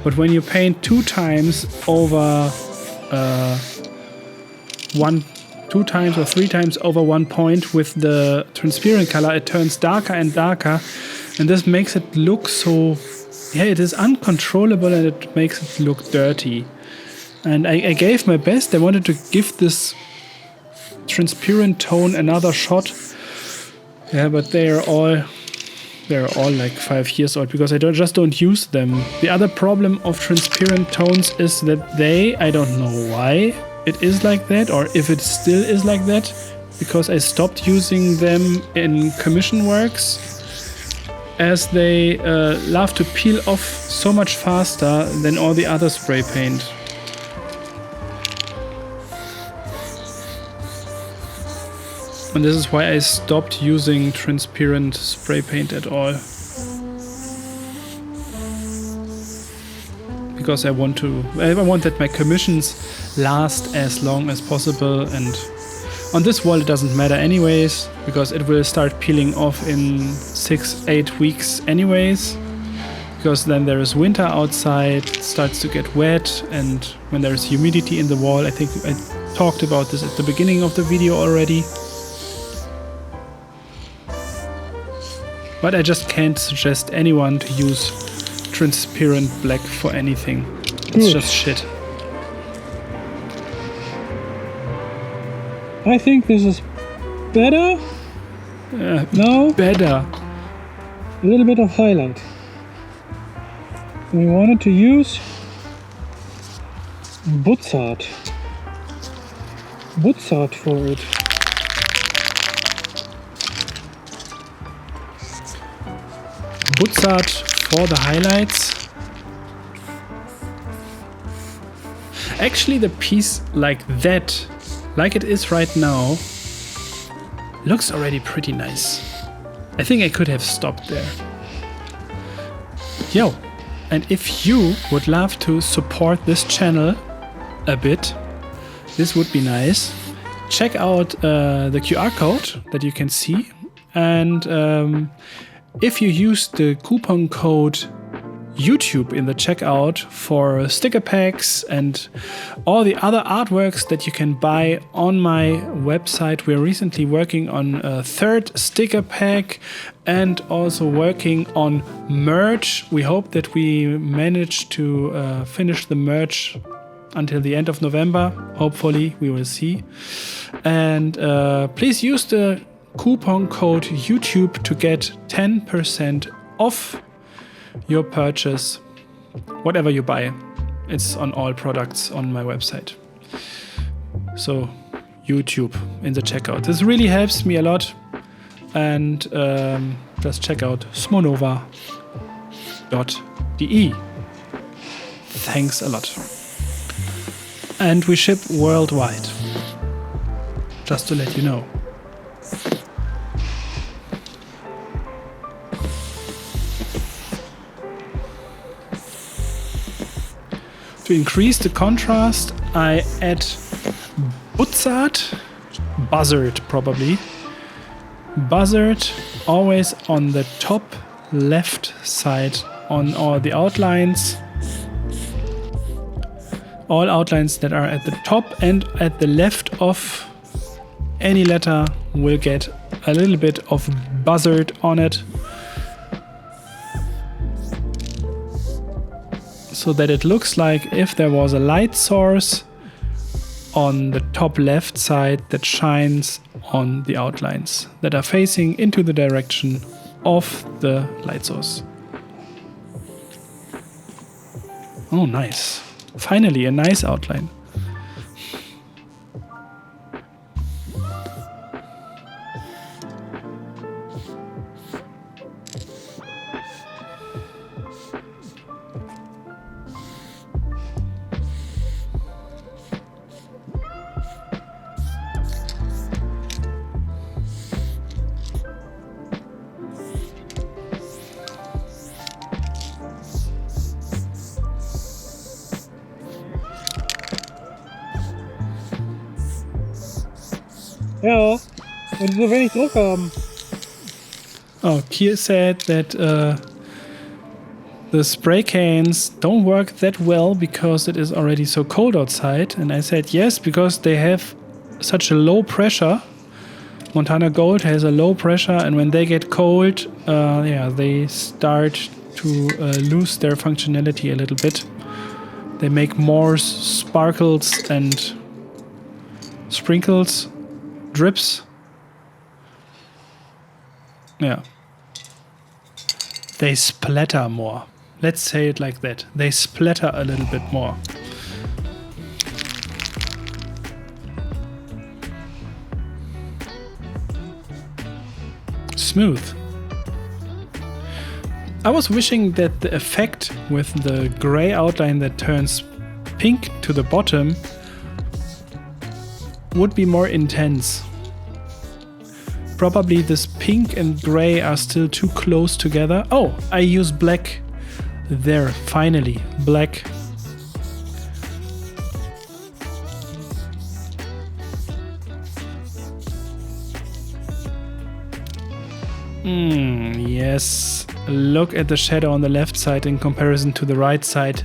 But when you paint 2 times over 2 times or 3 times over one point with the transparent color, it turns darker and darker, and this makes it look so, yeah, it is uncontrollable, and it makes it look dirty. And I gave my best. I wanted to give this transparent tone another shot. Yeah, but they're all like 5 years old because I just don't use them. The other problem of transparent tones is that I don't know why it is like that, or if it still is like that, because I stopped using them in commission works, as they love to peel off so much faster than all the other spray paint. And this is why I stopped using transparent spray paint at all. Because I want that my commissions last as long as possible, and on this wall it doesn't matter anyways, because it will start peeling off in 6-8 weeks anyways, because then there is winter outside, it starts to get wet, and when there is humidity in the wall, I think I talked about this at the beginning of the video already. But I just can't suggest anyone to use transparent black for anything. It's just shit. I think this is better. No? Better. A little bit of highlight. We wanted to use Butzart for it. Butzart for the highlights. Actually, the piece like that, like it is right now, looks already pretty nice. I think I could have stopped there. Yo, and if you would love to support this channel a bit, this would be nice. Check out the QR code that you can see, and if you use the coupon code YouTube in the checkout for sticker packs and all the other artworks that you can buy on my website, we're recently working on a 3rd sticker pack and also working on merch. We hope that we manage to finish the merch until the end of November. Hopefully, we will see. And please use the coupon code YouTube to get 10% off your purchase, whatever you buy. It's on all products on my website. So YouTube in the checkout. This really helps me a lot. And just check out smonova.de. Thanks a lot. And we ship worldwide. Just to let you know. To increase the contrast, I add Butzart, Buzzard probably. Buzzard always on the top left side on all the outlines. All outlines that are at the top and at the left of any letter will get a little bit of Buzzard on it. So that it looks like if there was a light source on the top left side that shines on the outlines that are facing into the direction of the light source. Oh, nice. Finally, a nice outline. Ja, wenn sie so wenig Druck haben. Oh, KIER said that the spray cans don't work that well because it is already so cold outside. And I said yes, because they have such a low pressure. Montana Gold has a low pressure, and when they get cold, yeah, they start to lose their functionality a little bit. They make more sparkles and sprinkles, drips. Yeah. They splatter more. Let's say it like that. They splatter a little bit more. Smooth. I was wishing that the effect with the gray outline that turns pink to the bottom would be more intense. Probably this pink and gray are still too close together. Oh, I use black there, finally, black. Yes, look at the shadow on the left side in comparison to the right side.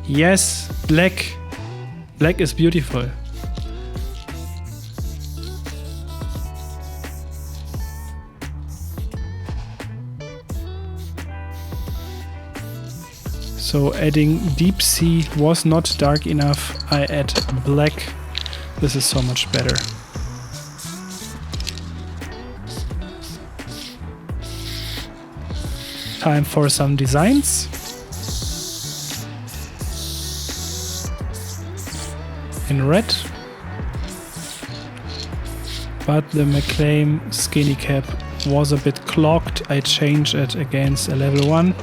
Yes, black. Black is beautiful. So adding deep sea was not dark enough. I add black. This is so much better. Time for some designs. In red. But the McClaim skinny cap was a bit clogged. I changed it against a level 1.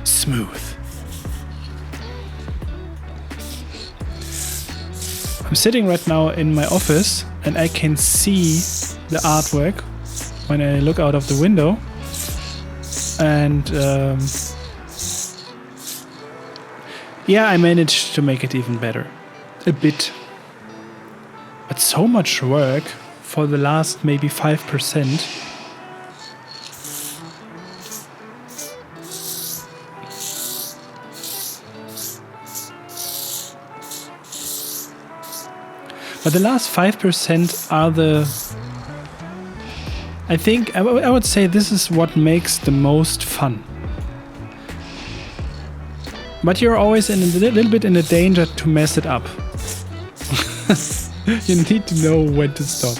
Smooth. I'm sitting right now in my office and I can see the artwork when I look out of the window, and yeah, I managed to make it even better. A bit. But so much work for the last maybe 5%. But the last 5% are the... I think, I would say this is what makes the most fun. But you're always in a little bit in the danger to mess it up. You need to know when to stop.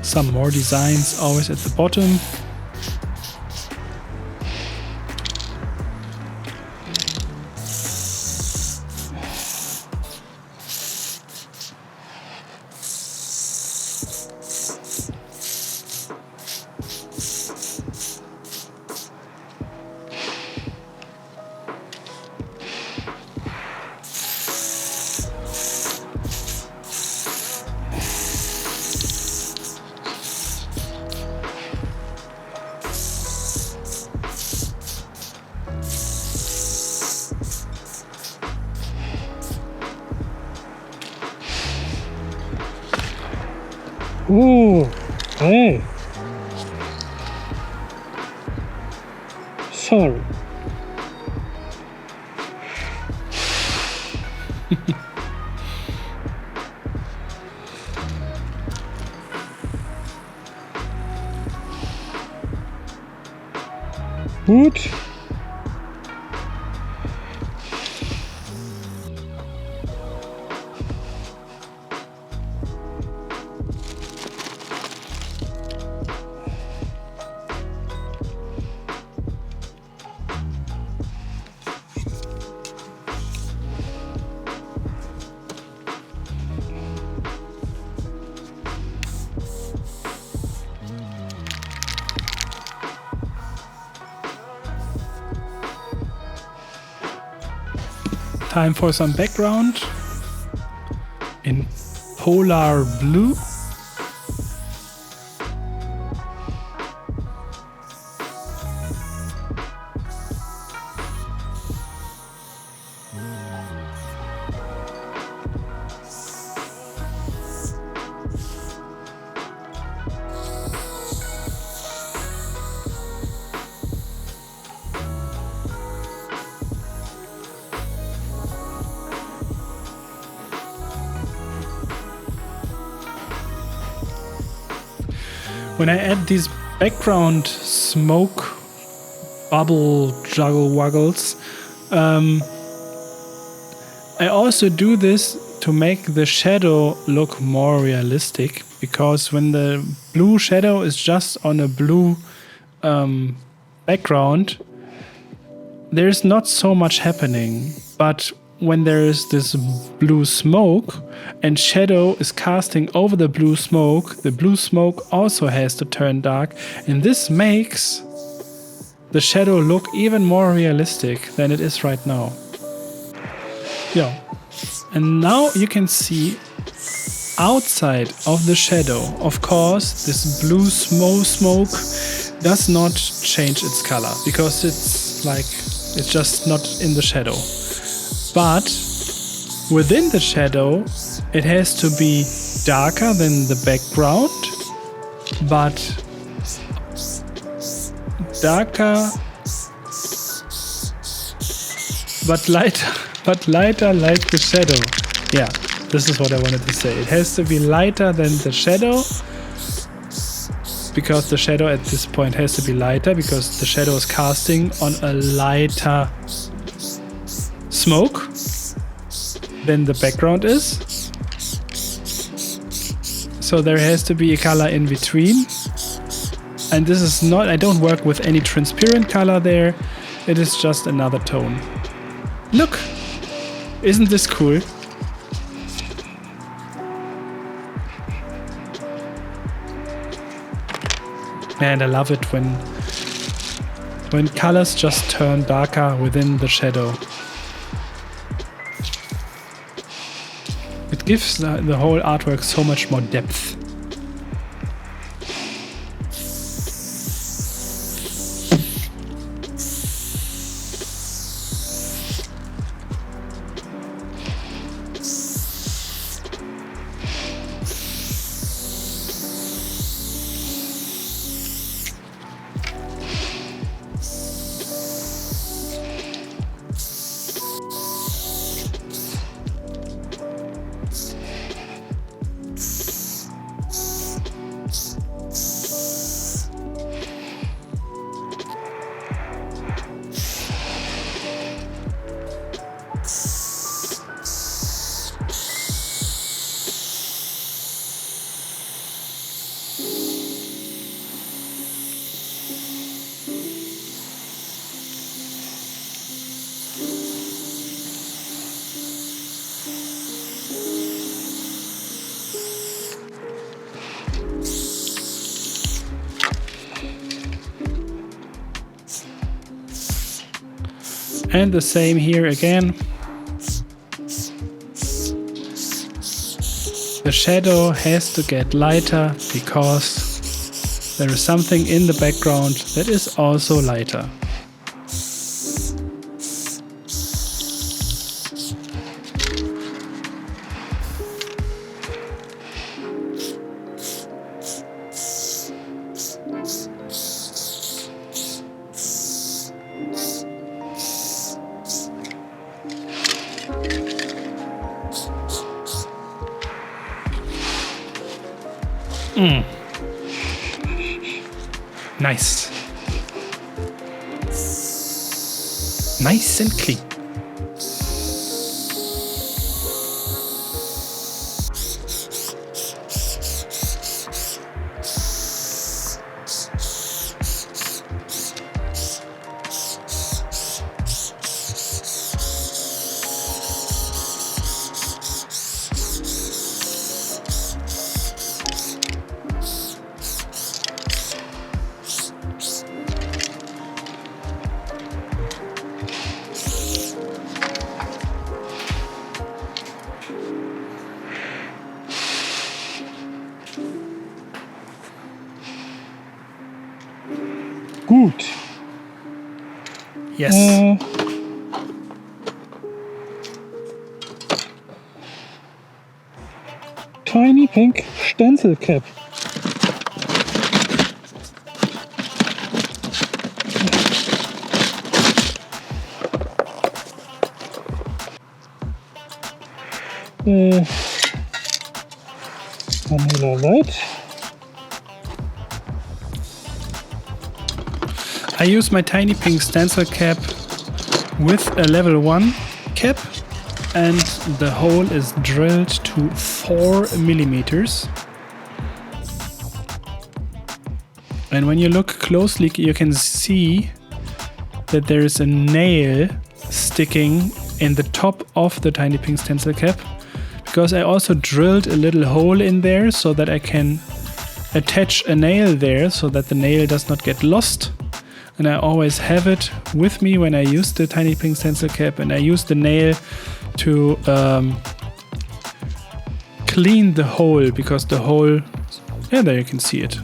Some more designs always at the bottom. Ooh, hey. Sorry. Good. Time for some background in polar blue. When I add these background smoke bubble juggle wuggles, I also do this to make the shadow look more realistic, because when the blue shadow is just on a blue background, there's not so much happening. But when there is this blue smoke and shadow is casting over the blue smoke also has to turn dark, and this makes the shadow look even more realistic than it is right now. Yeah. And now you can see outside of the shadow, of course, this blue smoke does not change its color, because it's just not in the shadow. But within the shadow, it has to be darker than the background, but lighter like the shadow. Yeah, this is what I wanted to say. It has to be lighter than the shadow, because the shadow at this point has to be lighter, because the shadow is casting on a lighter smoke than the background is. So there has to be a color in between. And this is not, I don't work with any transparent color there. It is just another tone. Look! Isn't this cool? And I love it when colors just turn darker within the shadow. It gives the whole artwork so much more depth. And the same here again. The shadow has to get lighter because there is something in the background that is also lighter. Nice. Nice and clean. Gut. Yes. Tiny pink stencil cap. Vanilla Light. I use my tiny pink stencil cap with a level 1 cap, and the hole is drilled to 4 millimeters. And when you look closely, you can see that there is a nail sticking in the top of the tiny pink stencil cap, because I also drilled a little hole in there so that I can attach a nail there so that the nail does not get lost. And I always have it with me when I use the tiny pink stencil cap, and I use the nail to clean the hole, because the hole, yeah, there you can see it.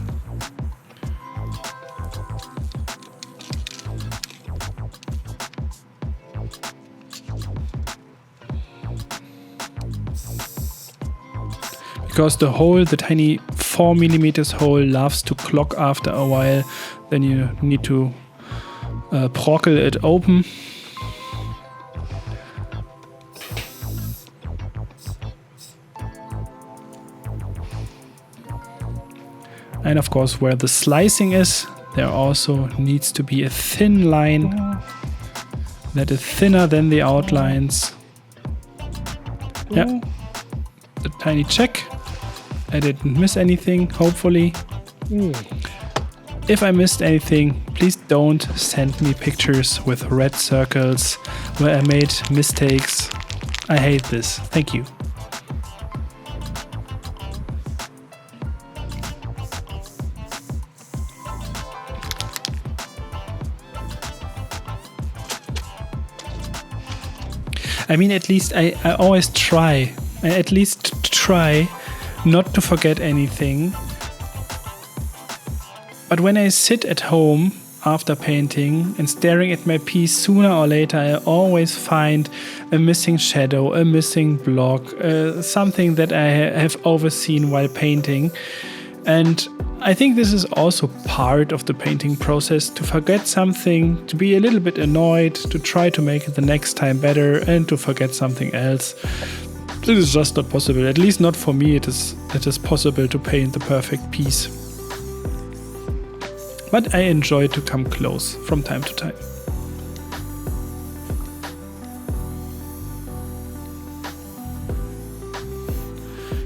Because the hole, the tiny 4 millimeters hole, loves to clog after a while, then you need to prockle it open. And of course, where the slicing is, there also needs to be a thin line that is thinner than the outlines. Yeah, a tiny check. I didn't miss anything, hopefully. If I missed anything, please don't send me pictures with red circles where I made mistakes. I hate this. Thank you. I mean, at least I always try. I at least try not to forget anything. But when I sit at home after painting and staring at my piece, sooner or later I always find a missing shadow, a missing block, something that I have overseen while painting. And I think this is also part of the painting process, to forget something, to be a little bit annoyed, to try to make it the next time better, and to forget something else. It is just not possible. At least not for me. It is possible to paint the perfect piece. But I enjoy to come close from time to time.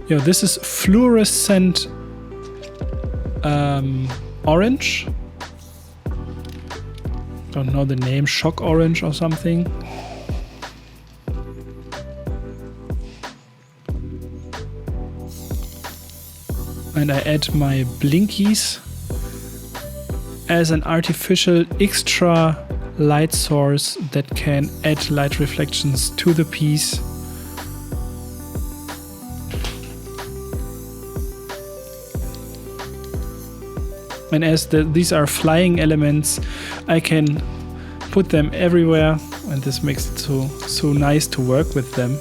Yeah, this is fluorescent orange. Don't know the name, shock orange or something. And I add my blinkies as an artificial extra light source that can add light reflections to the piece. And as these are flying elements, I can put them everywhere, and this makes it so nice to work with them.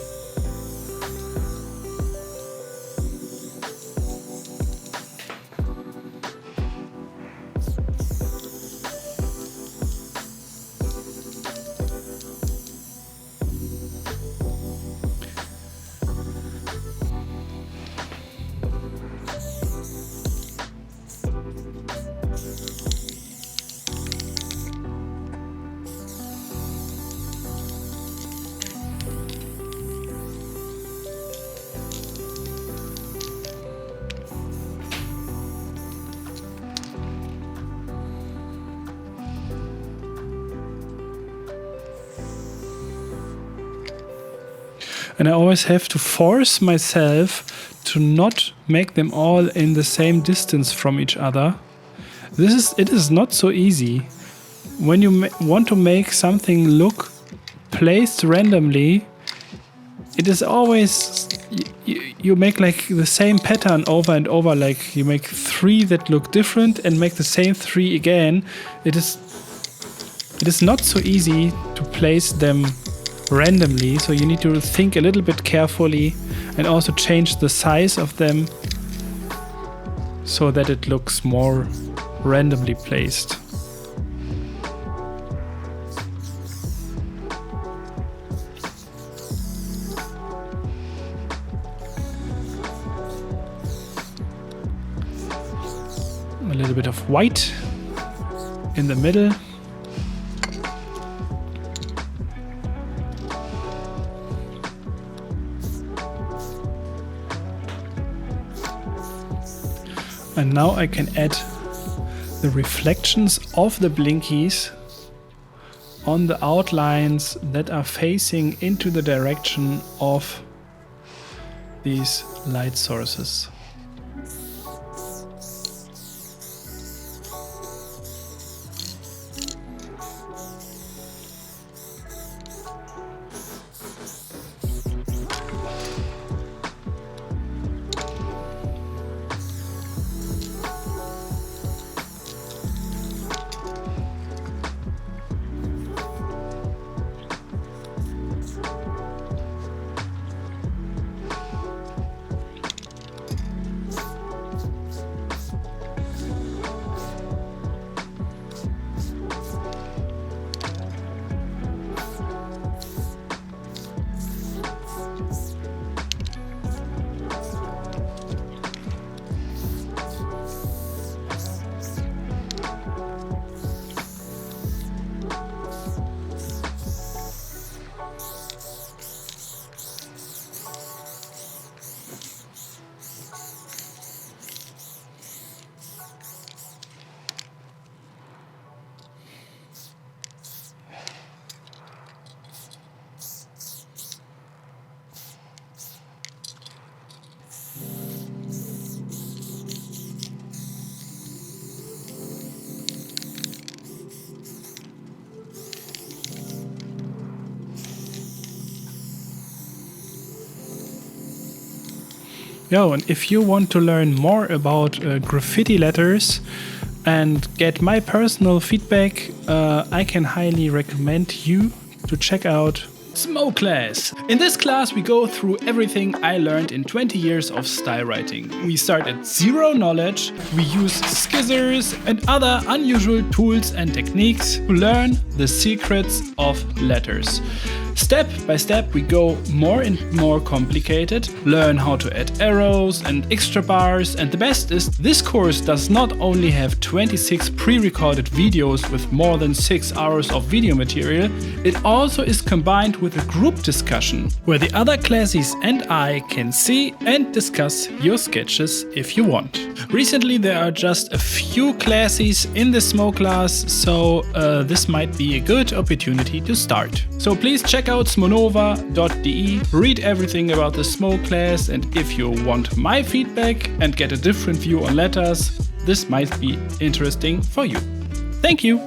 And I always have to force myself to not make them all in the same distance from each other. It is not so easy. When you want to make something look placed randomly, it is always you make like the same pattern over and over. Like you make 3 that look different and make the same 3 again. It is not so easy to place them randomly, so you need to think a little bit carefully and also change the size of them so that it looks more randomly placed. A little bit of white in the middle. And now I can add the reflections of the blinkies on the outlines that are facing into the direction of these light sources. Yeah, and if you want to learn more about graffiti letters and get my personal feedback, I can highly recommend you to check out Smoe class. In this class we go through everything I learned in 20 years of style writing. We start at zero knowledge, we use scissors and other unusual tools and techniques to learn the secrets of letters. Step by step we go more and more complicated, learn how to add arrows and extra bars, and the best is this course does not only have 26 pre-recorded videos with more than 6 hours of video material, it also is combined with a group discussion where the other classes and I can see and discuss your sketches if you want. Recently there are just a few classes in the Smoe class, so this might be a good opportunity to start. So please check out smonova.de, read everything about the Smoe class, and if you want my feedback and get a different view on letters, this might be interesting for you. Thank you!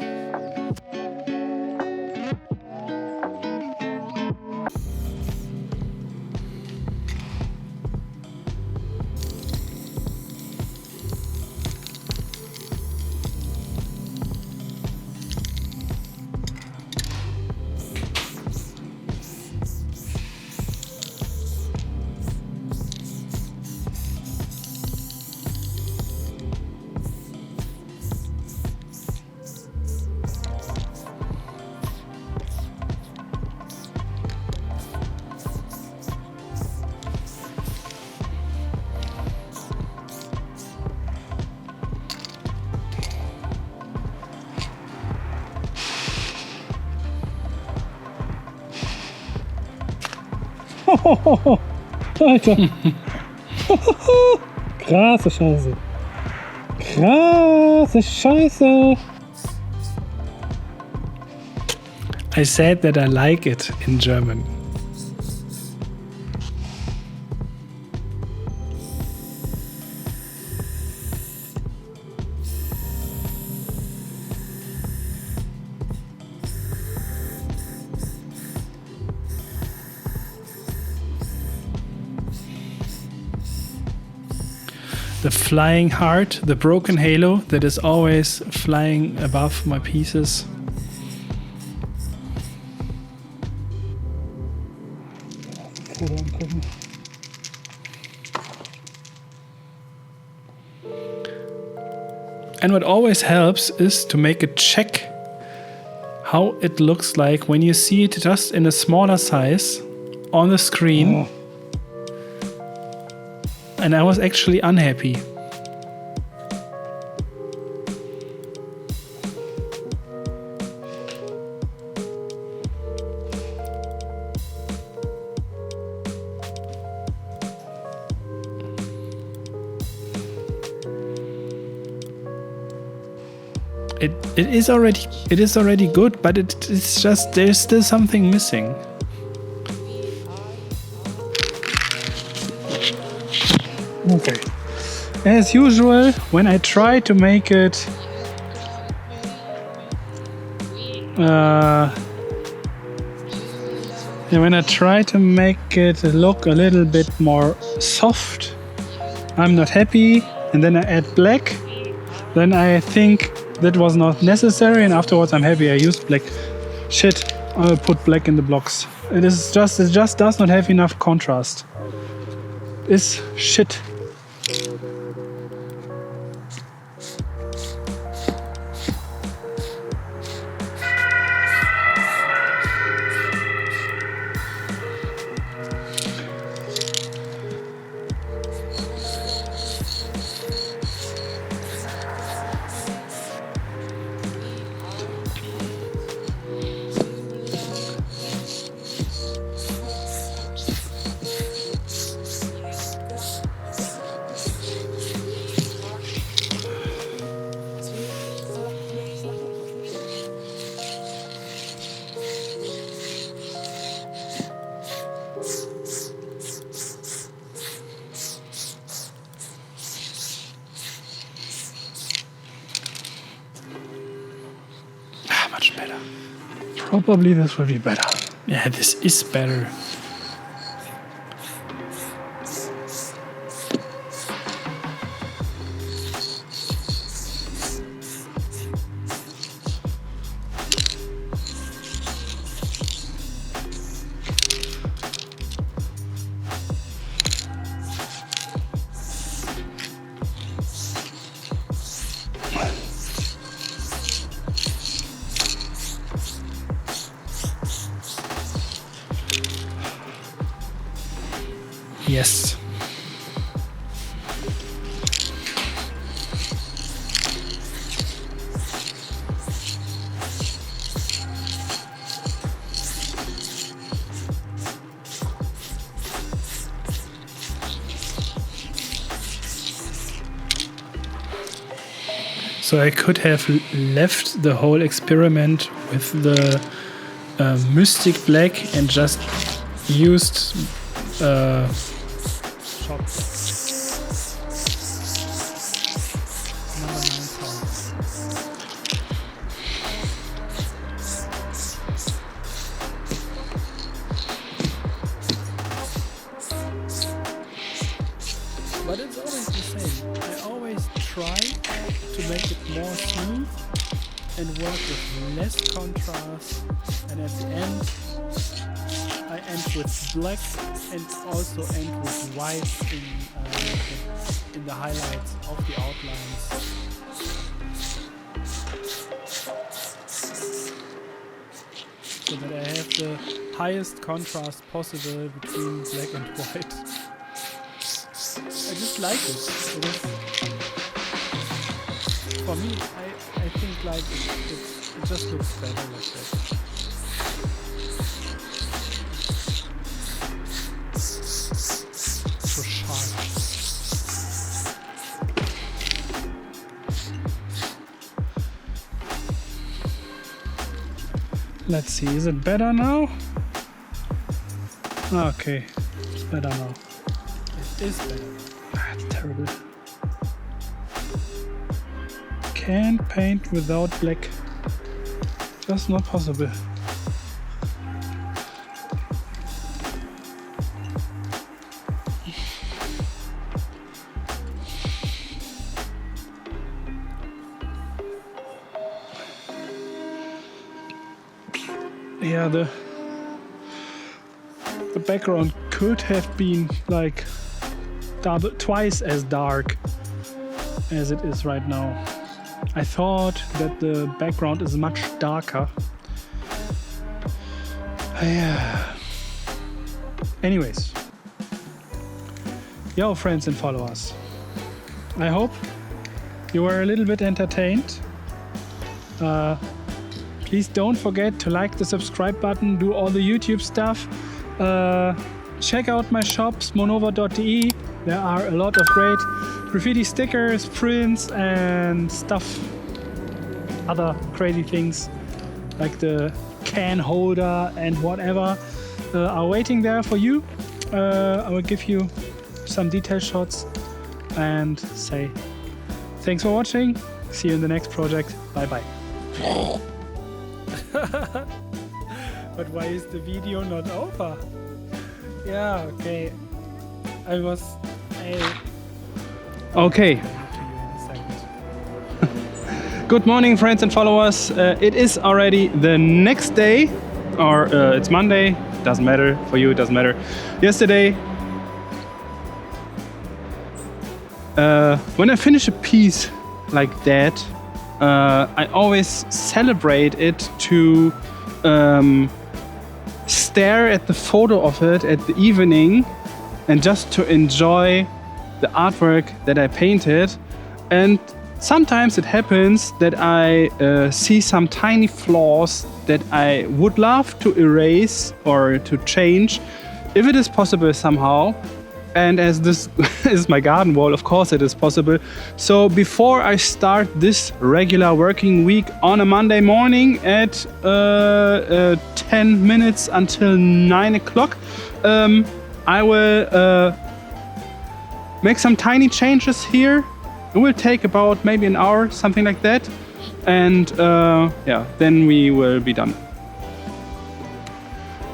Alter. Krasse Scheiße. Krasse Scheiße. I said that I like it in German. the flying heart, the broken halo that is always flying above my pieces. And what always helps is to make a check how it looks like when you see it just in a smaller size on the screen. And I was actually unhappy. It is already good, but it's just there's still something missing. Okay. As usual, when I try to make it look a little bit more soft, I'm not happy, and then I add black. Then I think that was not necessary, and afterwards I'm happy I used black. Shit, I'll put black in the blocks. It just does not have enough contrast. It's shit. Much better. Probably this will be better. Yeah, this is better. Yes. So I could have left the whole experiment with the Mystic Black and just used But it's always the same. I always try to make it more smooth and work with less contrast, and at the end I end with black and also end with white in the highlights of the outlines. So that I have the highest contrast possible between black and white. I just like it. It is, for me, I think like it just looks better like that. So sharp. Let's see, is it better now? Okay, it's better now. It is better. It's terrible. Can't paint without black. Just not possible. yeah, the background could have been like twice as dark as it is right now. I thought that the background is much darker. Yeah. Anyways, yo, friends and followers, I hope you were a little bit entertained. Please don't forget to like the subscribe button, do all the YouTube stuff. Check out my shop, smonova.de. There are a lot of great graffiti stickers, prints and stuff. Other crazy things like the can holder and whatever are waiting there for you. I will give you some detail shots and say thanks for watching. See you in the next project. Bye bye. But why is the video not over? Yeah, okay. Okay. Good morning, friends and followers. It is already the next day, or it's Monday. Doesn't matter for you. It doesn't matter. Yesterday, when I finish a piece like that, I always celebrate it to stare at the photo of it at the evening and just to enjoy the artwork that I painted. And sometimes it happens that I see some tiny flaws that I would love to erase or to change if it is possible somehow. And as this is my garden wall, of course it is possible. So before I start this regular working week on a Monday morning at 10 minutes until 9 o'clock, I will make some tiny changes here. It will take about maybe an hour, something like that. And yeah, then we will be done.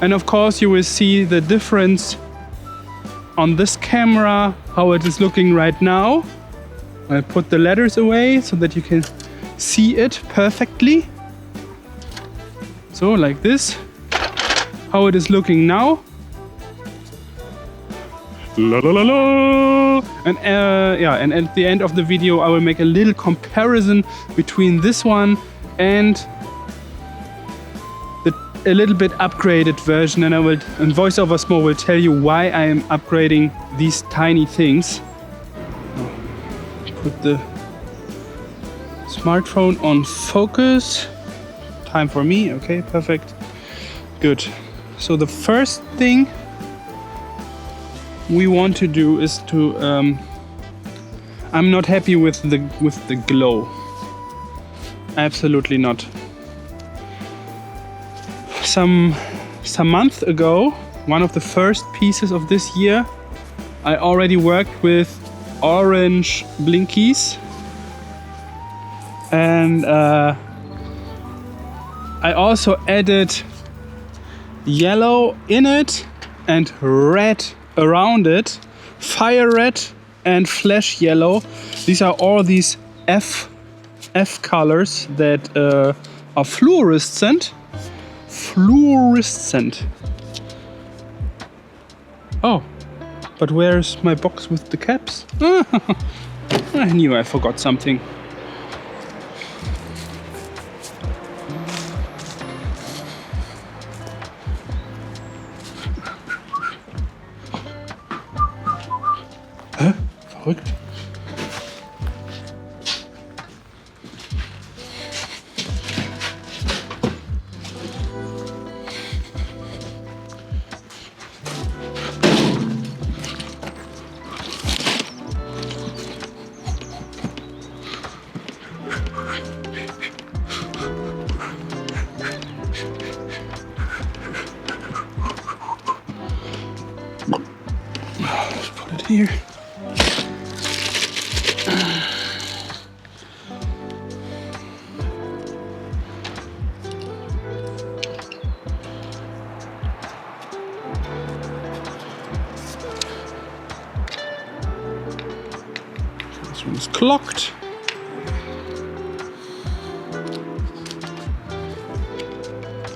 And of course you will see the difference on this camera, how it is looking right now. I put the letters away so that you can see it perfectly. So like this, how it is looking now. La la la la. And yeah, and at the end of the video I will make a little comparison between this one and a little bit upgraded version, and VoiceOver Smoe will tell you why I am upgrading these tiny things. Put the smartphone on focus. Time for me. Okay, perfect. Good. So the first thing we want to do is to I'm not happy with the glow. Absolutely not. Some month ago, one of the first pieces of this year, I already worked with orange blinkies, and I also added yellow in it and red around it, fire red and flash yellow. These are all these F colors that are fluorescent. Oh, but where's my box with the caps? I knew I forgot something. Hä? Verrückt. Let's put it here. This one is clocked.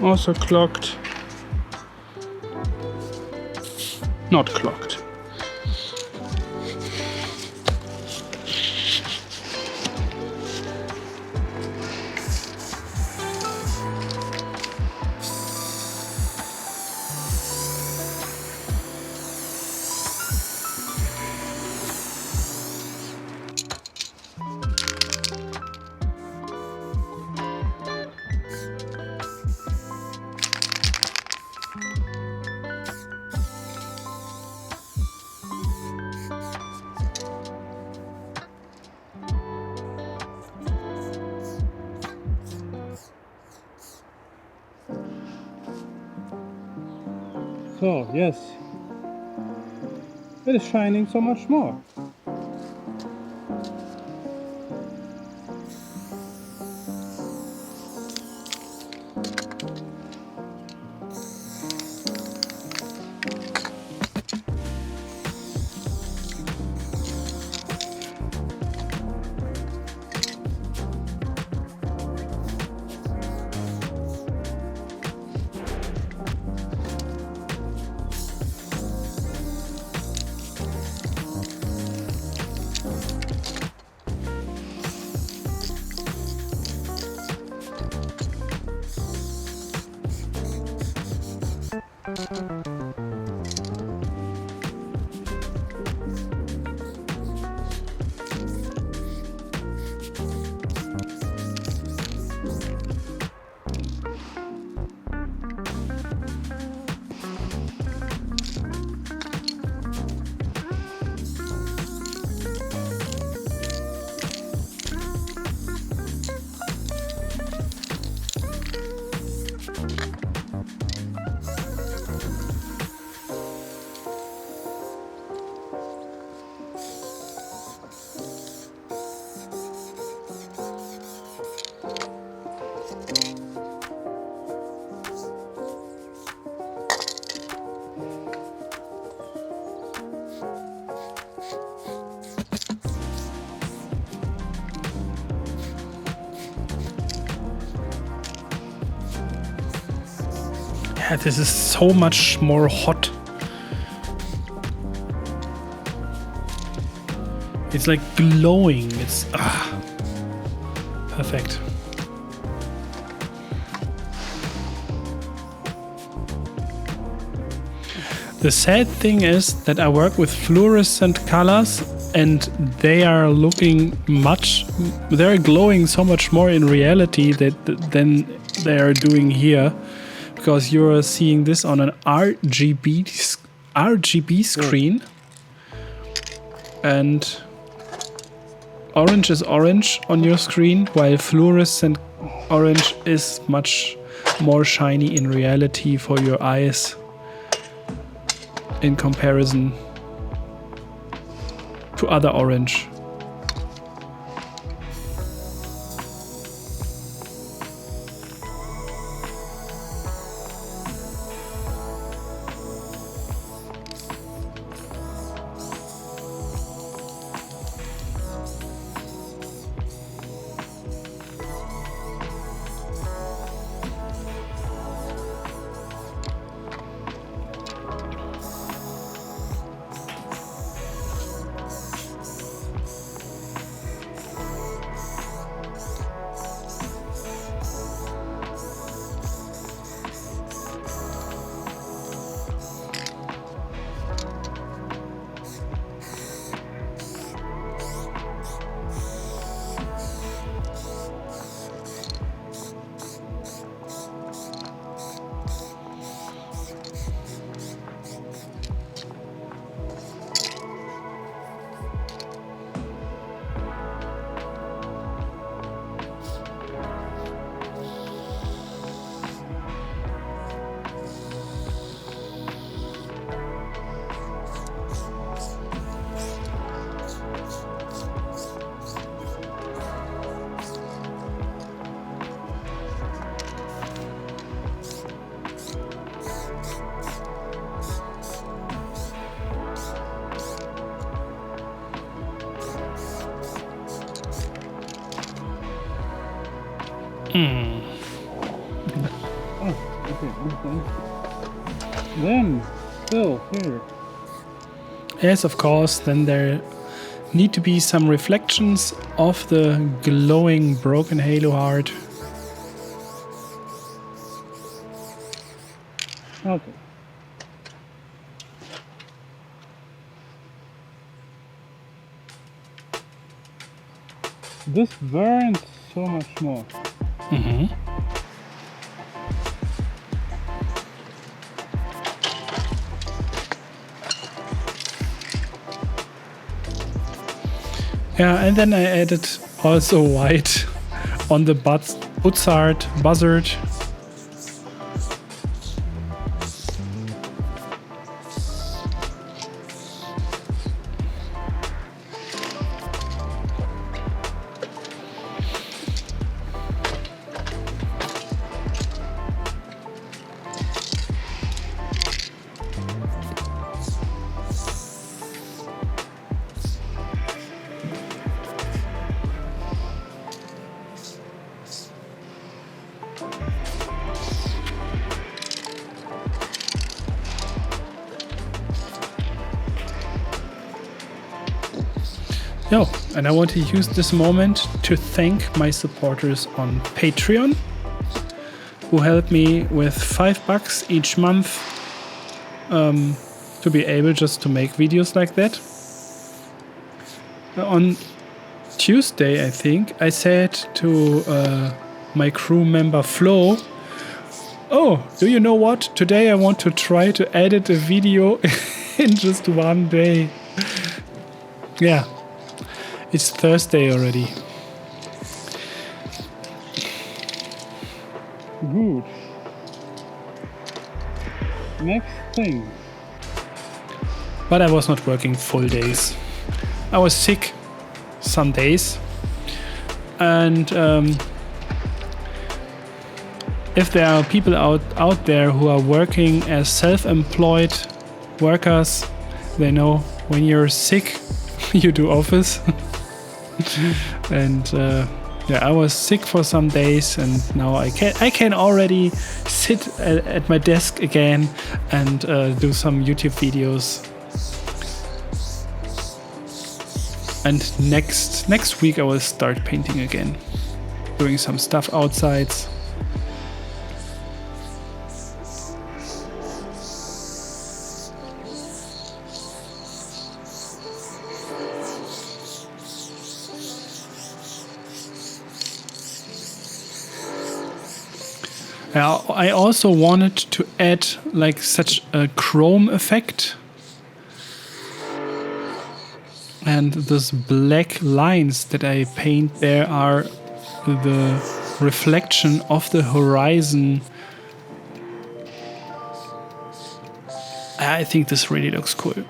Also clogged. Not clogged. So, yes, it is shining so much more. Yeah, this is so much more hot. It's like glowing. It's perfect. The sad thing is that I work with fluorescent colors and they are looking they're glowing so much more in reality than they are doing here, because you're seeing this on an RGB screen, and orange is orange on your screen, while fluorescent orange is much more shiny in reality for your eyes in comparison to other orange. Okay, then, still here. Yes, of course, then there need to be some reflections of the glowing broken halo heart. Okay. This burns so much more. Mm-hmm. Yeah, and then I added also white on the buzzard. Yo, and I want to use this moment to thank my supporters on Patreon, who help me with $5 each month to be able just to make videos like that. On Tuesday, I think, I said to my crew member Flo, "Oh, do you know what? Today I want to try to edit a video in just one day." Yeah. It's Thursday already. Good. Next thing. But I was not working full days. I was sick some days. And if there are people out there who are working as self-employed workers, they know when you're sick, you do office. And yeah, I was sick for some days, and now I can already sit at my desk again and do some YouTube videos. And next week I will start painting again, doing some stuff outside. I also wanted to add like such a chrome effect, and those black lines that I paint there are the reflection of the horizon. I think this really looks cool.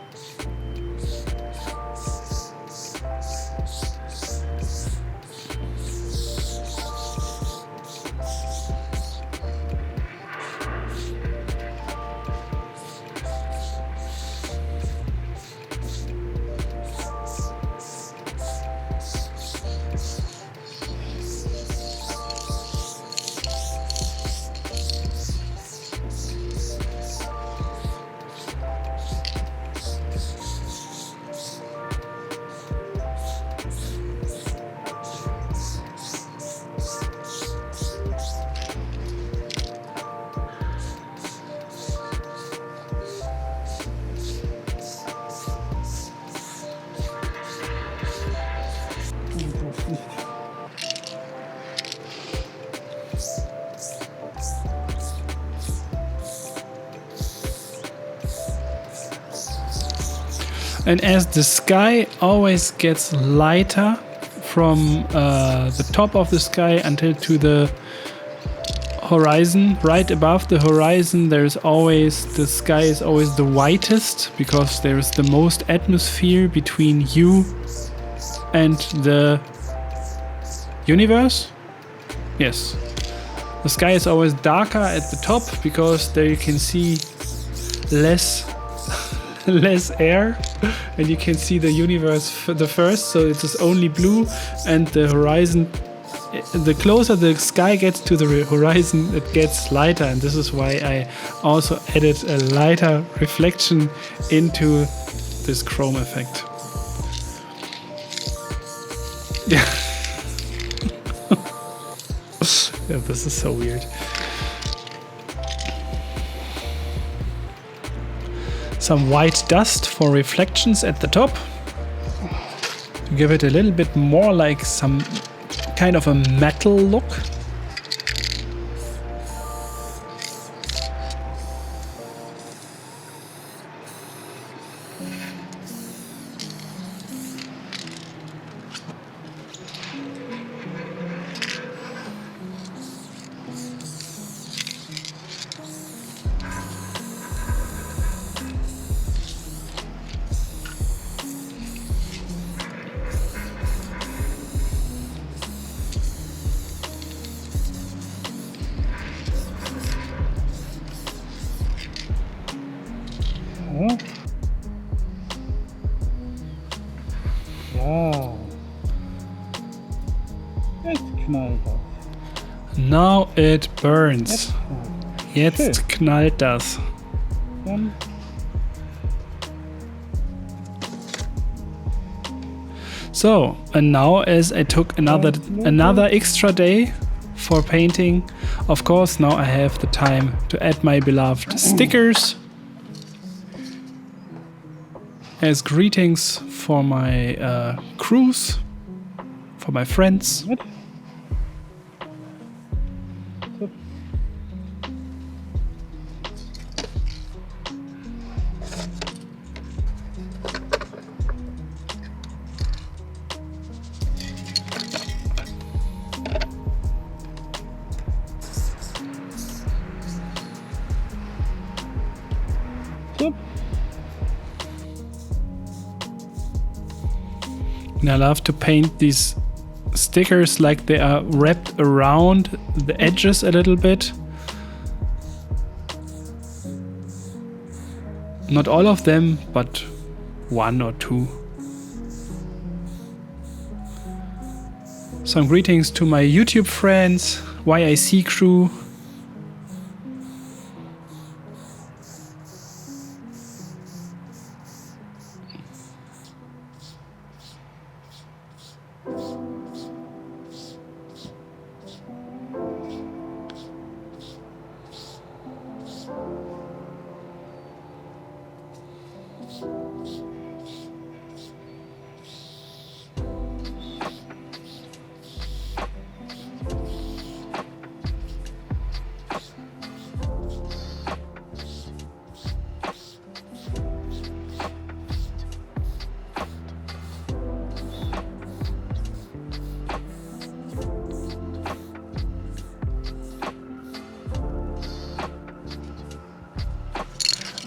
And as the sky always gets lighter from the top of the sky until to the horizon, right above the horizon, the sky is always the whitest, because there's the most atmosphere between you and the universe. Yes. The sky is always darker at the top, because there you can see less air, and you can see the universe the first, so it is only blue, and the horizon the closer the sky gets to the horizon, it gets lighter, and this is why I also added a lighter reflection into this chrome effect. Yeah. Yeah, this is so weird. Some white dust for reflections at the top. To give it a little bit more like some kind of a metal look. Ja. Ja. Jetzt knallt das. Now it burns. Jetzt knallt das. Dann So, and now as I took another extra day for painting, of course now I have the time to add my beloved stickers as greetings for my crews, for my friends. mit. So. So. And I love to paint these stickers like they are wrapped around the edges a little bit. Not all of them, but one or two. Some greetings to my YouTube friends, YIC crew.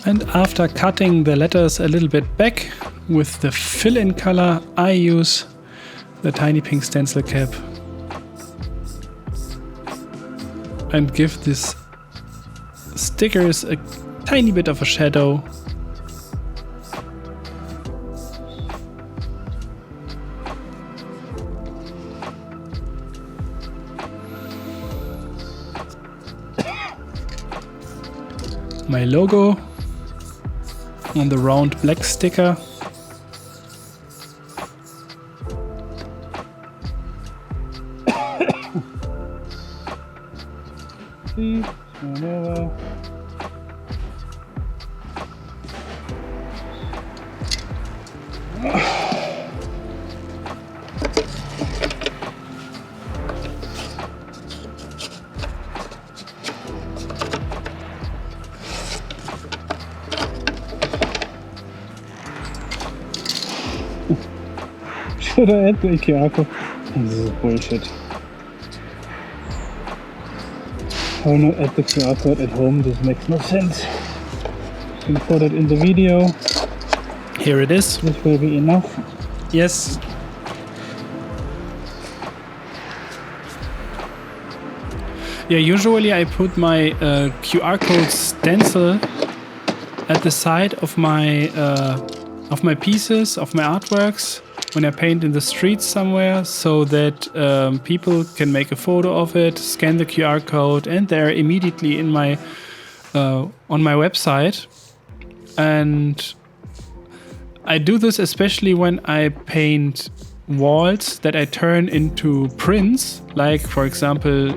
And after cutting the letters a little bit back with the fill-in color, I use the tiny pink stencil cap and give these stickers a tiny bit of a shadow. My logo on the round black sticker. See, whenever. Should I add the KIER code? This is bullshit. I will not add the KIER code at home, this makes no sense. You can put it in the video, Here it is. this will be enough. Yes. Yeah, usually I put my QR code stencil at the side of my pieces, of my artworks, when I paint in the streets somewhere, so that people can make a photo of it, scan the QR code, and they're immediately in my on my website. And I do this especially when I paint walls that I turn into prints, like for example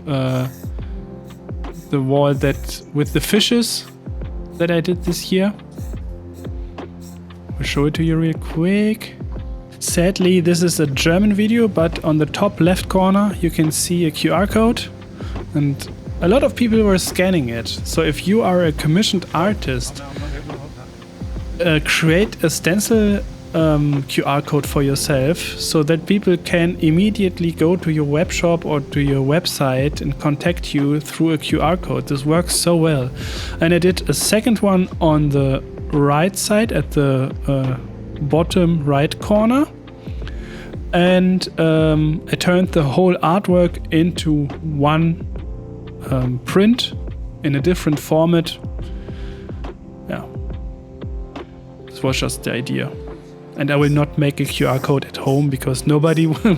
the wall that with the fishes that I did this year. I'll show it to you real quick. Sadly, this is a German video, but on the top left corner you can see a QR code, and a lot of people were scanning it. So if you are a commissioned artist, create a stencil QR code for yourself so that people can immediately go to your web shop or to your website and contact you through a QR code. This works so well. And I did a second one on the right side at the bottom right corner, and I turned the whole artwork into one print in a different format. Yeah, this was just the idea. And I will not make a QR code at home because nobody will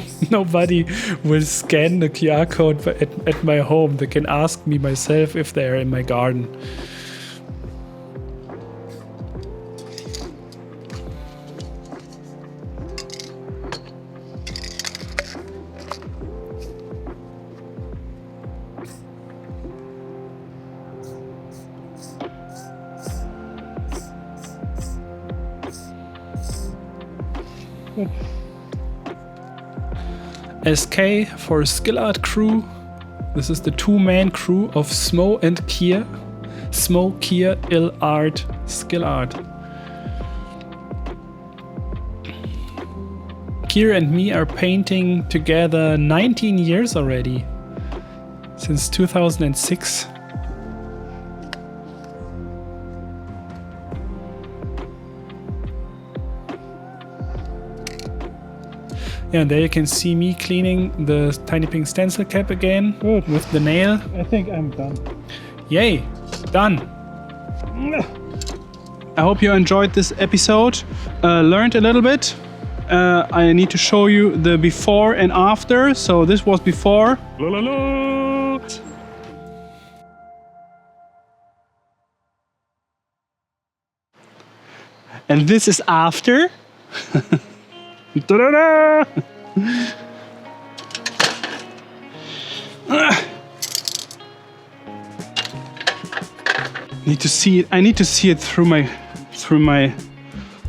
scan the QR code at my home. They can ask me myself if they are in my garden. SK for SKILLART CREW. This is the two-man crew of Smoe and KIER. Smoe, KIER, ILLART, SKILLART. KIER and me are painting together 19 years already. Since 2006. Yeah, and there you can see me cleaning the tiny pink stencil cap again. Good. With the nail. I think I'm done. Yay, done. I hope you enjoyed this episode, learned a little bit. I need to show you the before and after. So this was before. La, la, la. And this is after. Da-da-da! Need to see it. I need to see it through my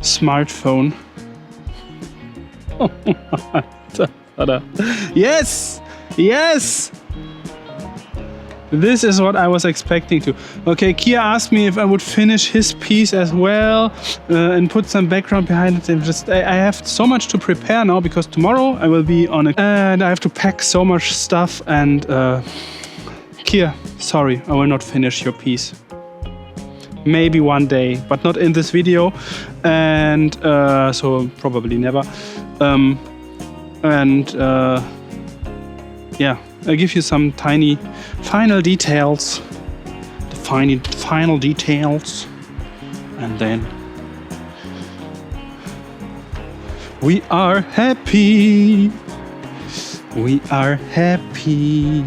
smartphone. Yes, yes. This is what I was expecting to. Okay, KIER asked me if I would finish his piece as well and put some background behind it. And I have so much to prepare now because tomorrow I will be on it and I have to pack so much stuff. And KIER, sorry, I will not finish your piece. Maybe one day, but not in this video, and so probably never. Yeah. I'll give you some tiny final details, the final details, and then we are happy. We are happy.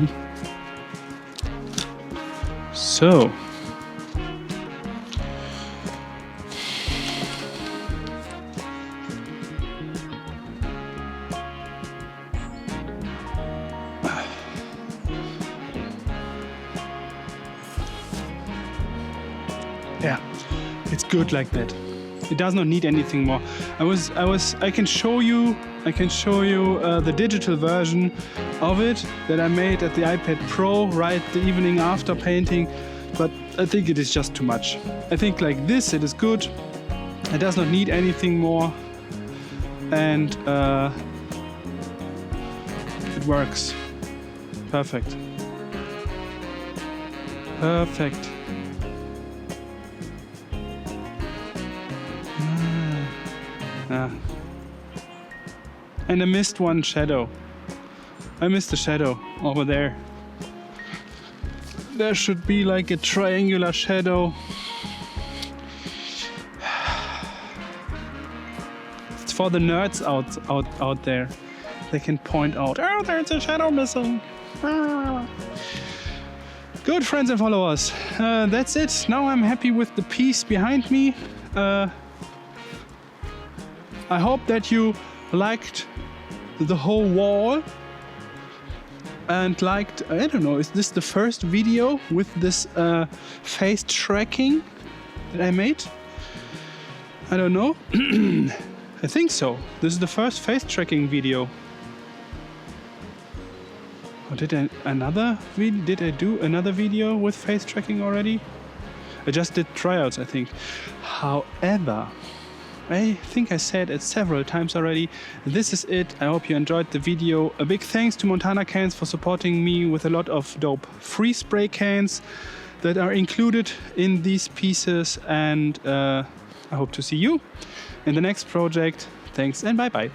So yeah, it's good like that. It does not need anything more. I can show you the digital version of it that I made at the iPad Pro right the evening after painting, but I think it is just too much. I think like this it is good. It does not need anything more, and it works. Perfect. Perfect. And I missed one shadow. I missed a shadow over there. There should be like a triangular shadow. It's for the nerds out there. They can point out, oh, there's a shadow missing. Good friends and followers, that's it. Now I'm happy with the piece behind me. I hope that you liked the whole wall and liked, I don't know, is this the first video with this face tracking that I made? I don't know. I think so. This is the first face tracking video. Or did I do another video with face tracking already? I just did tryouts, I think. However, I think I said it several times already. This is it. I hope you enjoyed the video. A big thanks to Montana Cans for supporting me with a lot of dope free spray cans that are included in these pieces. And I hope to see you in the next project. Thanks and bye bye.